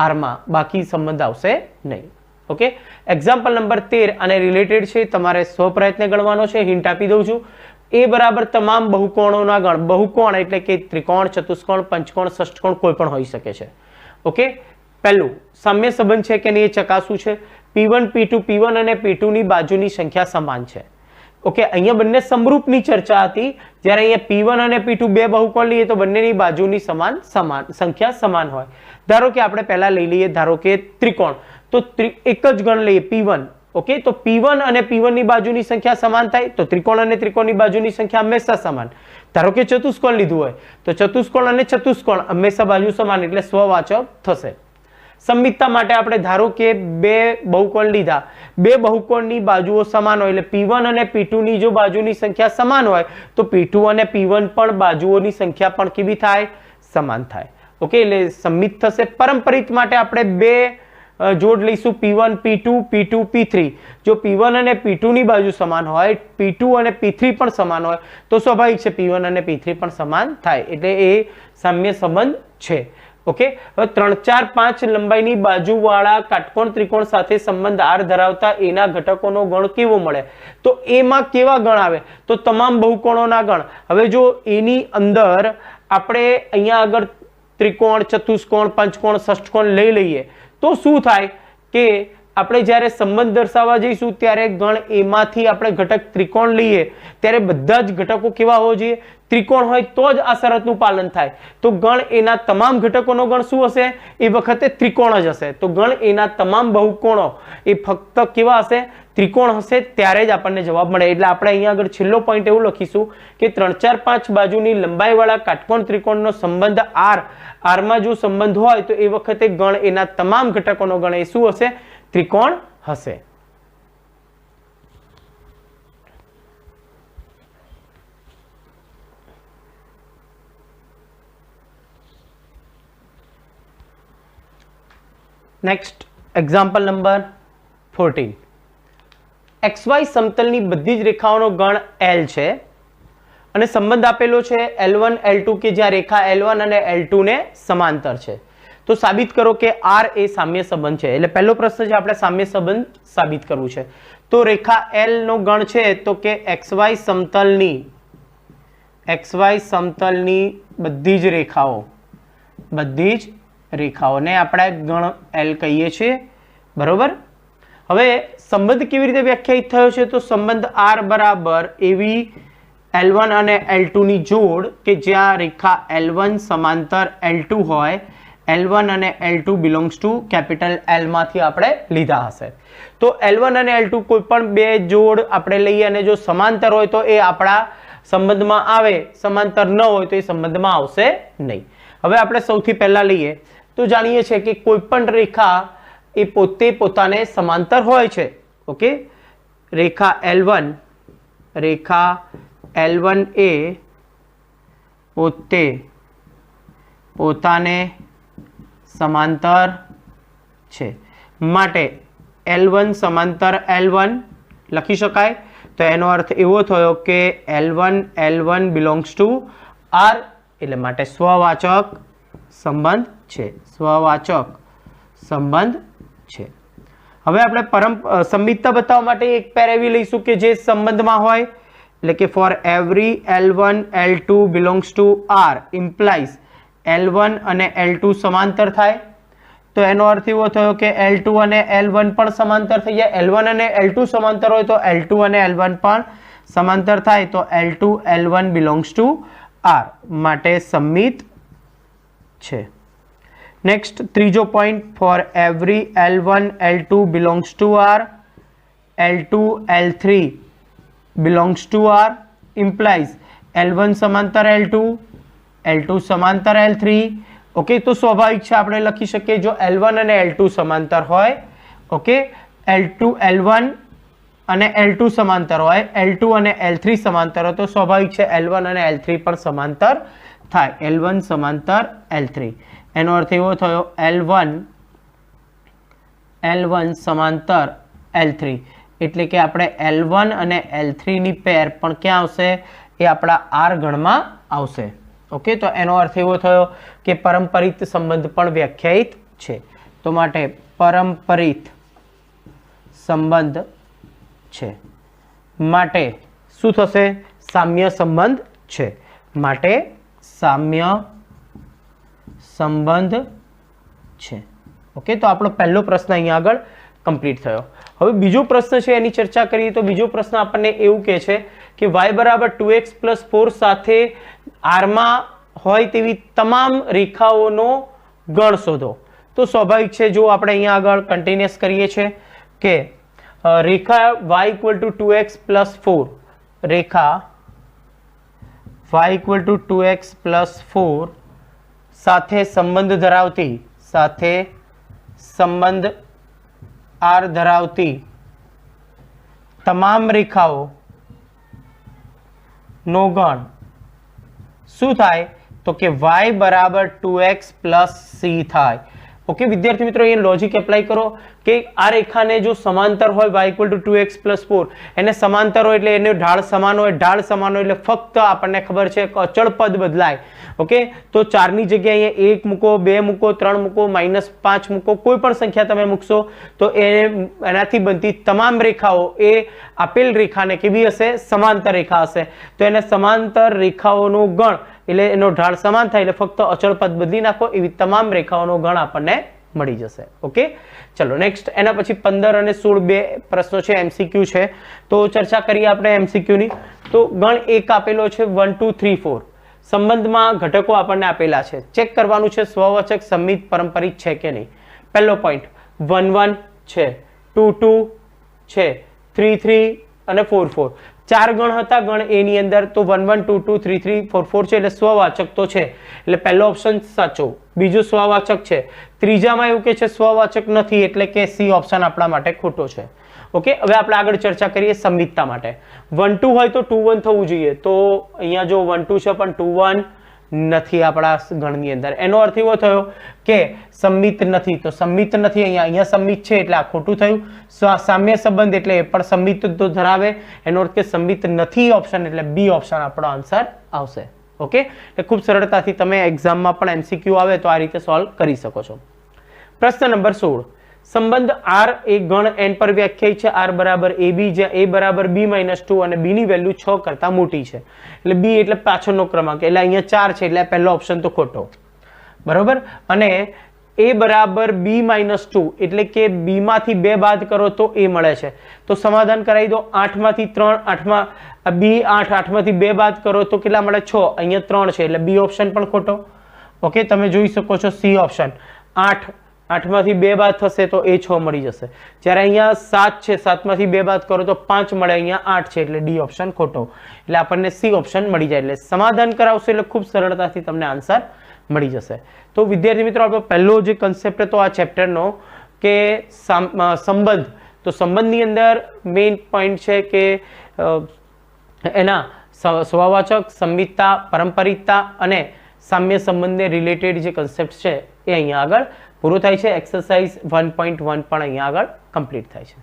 Speaker 1: R માં, બાકી સંબંધ આવશે નહીં. ઓકે, એક્ઝામ્પલ નંબર 13 અને રિલેટેડ છે. તમારે સ્વપ્રયત્ન ગણવાનો છે. હિન્ટ આપી દઉં છું. એ બરાબર તમામ બહુકોણોના ગણ. બહુકોણ એટલે કે ત્રિકોણ, ચતુષ્કોણ, પંચકોણ, ષષ્ઠકોણ કોઈ પણ હોઈ શકે છે. ઓકે, પહેલું સામ્ય સંબંધ છે કે નહીં એ ચકાસવું છે. P1 P2 P1 અને P2 ની બાજુની સંખ્યા સમાન છે. ઓકે, અહીંયા બંને સમરૂપની ચર્ચા હતી. જ્યારે અહીંયા P1 અને P2 બે બહુકોણ લઈએ તો બંનેની બાજુની સંખ્યા સમાન હોય. ધારો કે આપણે પહેલા લઈ લઈએ, ધારો કે ત્રિકોણ, તો એક જ ગણ લઈએ P1. ઓકે, તો P1 અને P1 ની બાજુની સંખ્યા સમાન થાય તો ત્રિકોણ અને ત્રિકોણની બાજુની સંખ્યા હંમેશા સમાન. ધારો કે ચતુષ્કોણ લીધું હોય તો ચતુષ્કોણ અને ચતુષ્કોણ હંમેશા બાજુ સમાન એટલે સ્વવાચક થશે. સંમિતતા માટે આપણે ધારો કે બે બહુકોણ લીધા, બે બહુકોણની બાજુઓ સમાન હોય એટલે P1 અને P2 ની જો બાજુની સંખ્યા સમાન હોય તો P2 અને P1 પણ બાજુઓની સંખ્યા પણ કેવી થાય? સમાન થાય. ઓકે, એટલે સંમિત થશે. પરંપરિત માટે આપણે બે જોડ લઈશું, P1 P2 P2 P3. જો P1 અને P2 ની બાજુ સમાન હોય, P2 અને P3 પણ સમાન હોય, તો સ્વાભાવિક છે P1 અને P3 પણ સમાન થાય, એટલે એ સામ્ય સંબંધ છે. ઓકે, હવે 3 4 5 લંબાઈની બાજુવાળા કાટકોણ ત્રિકોણ સાથે સંબંધ R ધરાવતા એના ઘટકોનો ગણ કેવો મળે? તો એમાં કેવા ગણ આવે? તો તમામ બહુકોણોના ગણ. હવે જો એની અંદર આપણે અહીંયા આગળ ત્રિકોણ, ચતુષ્કોણ, પંચકોણ, ષષ્ઠકોણ લઈ લઈએ તો શું થાય કે આપણે જ્યારે સંબંધ દર્શાવવા જઈશું ત્યારે ગણ એમાંથી આપણે ઘટક ત્રિકોણ લઈએ ત્યારે બધા જ ઘટકો કેવા હોવા જોઈએ? ત્રિકોણ હોય તો જ આ શરતનું પાલન થાય. તો ગણ એના તમામ ઘટકોનો ગણ શું હશે? એ વખતે ત્રિકોણ જ હશે. તો ગણ એના તમામ બહુકોણો એ ફક્ત કેવા હશે? ત્રિકોણ હશે, ત્યારે જ આપણને જવાબ મળે. એટલે આપણે અહીંયા આગળ છેલ્લો પોઈન્ટ એવું લખીશું કે 3 4 5 બાજુની લંબાઈવાળા કાટકોણ ત્રિકોણનો સંબંધ R માં જો સંબંધ હોય તો એ વખતે ગણ એના તમામ ઘટકોનો ગણ એ શું હશે? ત્રિકોણ હશે. Next example number 14. XY સમતલની બધી જ રેખાઓનો ગણ L છે અને સંબંધ આપેલો છે L1 L2 કે જ્યાં રેખા L1 અને L2 ને સમાંતર છે. તો સાબિત કરો કે R એ સામ્ય સંબંધ છે. એટલે પહેલો પ્રશ્ન છે આપણે સામ્ય સંબંધ સાબિત કરવું છે. તો રેખા L નો ગણ છે તો કે XY સમતલની બધી જ રેખાઓને આપણે ગણ L કહીએ છીએ, બરોબર. હવે સંબંધ કેવી રીતે વ્યાખ્યાયિત થયો છે? તો સંબંધ R બરાબર એવી L1 અને L2 ની જોડ કે જ્યાં રેખા L1 સમાંતર L2 હોય, L1 અને L2 belongs to capital L માંથી આપણે લીધા હશે. તો L1 અને L2 કોઈ પણ બે જોડ આપણે લઈએ અને જો સમાંતર હોય તો એ આપણા સંબંધમાં આવે, સમાંતર ન હોય તો એ સંબંધમાં આવશે નહીં. હવે આપણે સૌથી પહેલા લઈએ તો જાણીએ છીએ કે કોઈ પણ રેખા એ પોતે પોતાને સમાંતર હોય છે. ઓકે, રેખા L1 એ પોતાને સમાંતર છે, માટે L1 સમાંતર L1 લખી શકાય. તો એનો અર્થ એવો થયો કે L1 બિલોંગ્સ ટુ R, એટલે માટે સ્વવાચક સંબંધ છે. હવે આપણે સંમિતતા બતાવવા માટે એક પેર એવી લઈશું કે જે સંબંધમાં હોય, એટલે કે for every L1 L2 belongs to R implies L1 અને L2 સમાંતર થાય. તો એનો અર્થ એવો થયો કે L2 અને L1 પણ સમાંતર થઈ જાય. L1 અને L2 સમાંતર હોય તો L2 અને L1 પણ સમાંતર થાય. તો L2 L1 belongs to R, માટે સંમિત છે. નેક્સ્ટ ત્રીજો point, for every L1 L2 belongs to R, L2 L3 belongs to R implies L1 સમાંતર L2 સમાંતર L3. ઓકે, તો સ્વાભાવિક છે આપણે લખી શકીએ જો L1 અને L2 સમાંતર હોય, ઓકે, L1 અને L2 સમાંતર હોય, L2 અને L3 સમાંતર હોય, તો સ્વાભાવિક છે L1 અને L3 પણ સમાંતર થાય. L1 સમાંતર L3, એનો અર્થ એવો થયો L1 સમાંતર L3, એટલે કે આપણે L1 અને L3 ની પેર પણ ક્યાં આવશે? એ આપણા R ગણમાં આવશે. ઓકે, તો એનો અર્થ એવો થયો કે પરંપરિત સંબંધ પણ વ્યાખ્યાયિત છે. તો માટે પરંપરિત સંબંધ છે, માટે શું થશે? સામ્ય સંબંધ છે, માટે સામ્ય સંબંધ છે. ઓકે, તો આપણો પહેલો પ્રશ્ન અહીંયા આગળ કમ્પ્લીટ થયો. હવે બીજો પ્રશ્ન છે એની ચર્ચા કરીએ. તો બીજો પ્રશ્ન આપણને એવું કહે છે કે y બરાબર 2x + 4 સાથે R માં હોય તેવી તમામ રેખાઓનો ગણ શોધો. તો સ્વાભાવિક છે જો આપણે અહીંયા આગળ કન્ટિન્યુઅસ કરીએ છીએ કે રેખા y = 2x + 4, રેખા y = 2x + 4 સાથે સંબંધ R ધરાવતી તમામ રેખાઓ નો ગણ શું થાય? તો કે y બરાબર 2x પ્લસ c થાય. ઓકે વિદ્યાર્થી મિત્રો, અહીંયા લોજિક એપ્લાય કરો કે આ રેખાને જો સમાંતર હોય y equal to 2x plus 4, એને સમાંતર હોય એટલે એનો ઢાળ સમાન હોય, ઢાળ સમાન હોય એટલે ફક્ત આપણને ખબર છે કે અચળ પદ બદલાય. ઓકે, તો 4 ની જગ્યાએ અહીંયા 1 મૂકો, 2 મૂકો, 3 મૂકો, -5 મૂકો, કોઈ પણ સંખ્યા તમે મૂકશો તો એનાથી બનતી તમામ રેખાઓ એ આપેલ રેખાને કેવી હશે? સમાંતર રેખા હશે. તો એને સમાંતર રેખાઓનો ગણ એટલે એનો ઢાળ સમાન થાય એટલે ફક્ત અચળ પદ બદલી નાખો, એવી તમામ રેખાઓનો ગણ આપણને મળી જશે. ઓકે, ચલો નેક્સ્ટ. એના પછી 15 અને 16 બે પ્રશ્નો છે, એમસીક્યુ છે. તો ચર્ચા કરીએ આપણે એમસીક્યુ ની. તો ગણ 1 આપેલો છે 1 2 3 4. સંબંધમાં ઘટકો આપણને આપેલા છે. ચેક કરવાનું છે સ્વવાચક સંમિત પરંપરિત છે કે નહીં. પહેલો પોઈન્ટ 1 1 છે, 2 2 છે, 3 3 અને 4 4. 4 ગણ હતા ગણ એ ની અંદર. તો 1 1 2 2 3 3 4 4 છે એટલે સ્વવાચક તો છે, એટલે પહેલો ઓપ્શન સાચો. બીજો સ્વવાચક છે. ત્રીજામાં એવું કે છે સ્વવાચક નથી એટલે કે સી ઓપ્શન આપણા માટે ખોટો છે. ઓકે, હવે આપણે આગળ ચર્ચા કરીએ સંમિતતા માટે. 1 2 હોય તો 2 1 થવું જોઈએ. તો અહીંયા જો 1 2 છે પણ 2 1 નથી આપણા ગણની અંદર. એનો અર્થ એવો થયો કે સંમિત નથી. તો સંમિત નથી, અહીંયા સંમિત છે એટલે આ ખોટું થયું. સામ્ય સંબંધ એટલે એ પણ સંમિત તો ધરાવે. એનો અર્થ કે સંમિત નથી ઓપ્શન એટલે બી ઓપ્શન આપણો આન્સર આવશે. ઓકે, એટલે ખૂબ સરળતાથી તમે એક્ઝામમાં પણ એમસીક્યુ આવે તો આ રીતે સોલ્વ કરી શકો છો. પ્રશ્ન નંબર 16. સંબંધ R એ ગણ n પર વ્યાખ્યાયિત છે. R બરાબર AB, જ્યાં A બરાબર B - 2 અને B ની વેલ્યુ 6 કરતા મોટી છે. એટલે B એટલે પાછળનો ક્રમાંક, એટલે અહીંયા 4 છે એટલે પહેલો ઓપ્શન તો ખોટો. બરોબર. અને A બરાબર B - 2 એટલે કે B માંથી 2 બાદ કરો તો A મળે છે. તો સમાધાન કરાવી દો. 8 માંથી 3, 8માં B 8, 8 માંથી 2 બાદ કરો તો કેટલા મળે? 6. અહીંયા 3 છે એટલે B ઓપ્શન પણ ખોટો. ઓકે, તમે જોઈ શકો છો C ઓપ્શન. 8 માંથી 2 બાદ થશે તો એ 6 મળી જશે. જ્યારે અહીંયા 7 છે, 7 માંથી 2 બાદ કરો તો 5 મળે, અહીંયા 8 છે એટલે ડી ઓપ્શન ખોટો. એટલે આપણને સી ઓપ્શન મળી જાય. એટલે સમાધાન કરાવશો એટલે ખૂબ સરળતાથી તમને આન્સર મળી જશે. તો વિદ્યાર્થી મિત્રો, આપણો પહેલો જે કન્સેપ્ટ હતો આ ચેપ્ટરનો કે સંબંધ. તો સંબંધની અંદર મેઇન પોઈન્ટ છે કે એના સ્વવાચક, સંમિતતા, પરંપરિતતા અને સામ્ય સંબંધને રિલેટેડ જે કન્સેપ્ટ છે એ અહીંયા આગળ પૂરો થાય છે. એક્સરસાઇઝ 1.1 પણ અહીંયા આગળ કમ્પ્લીટ થાય છે.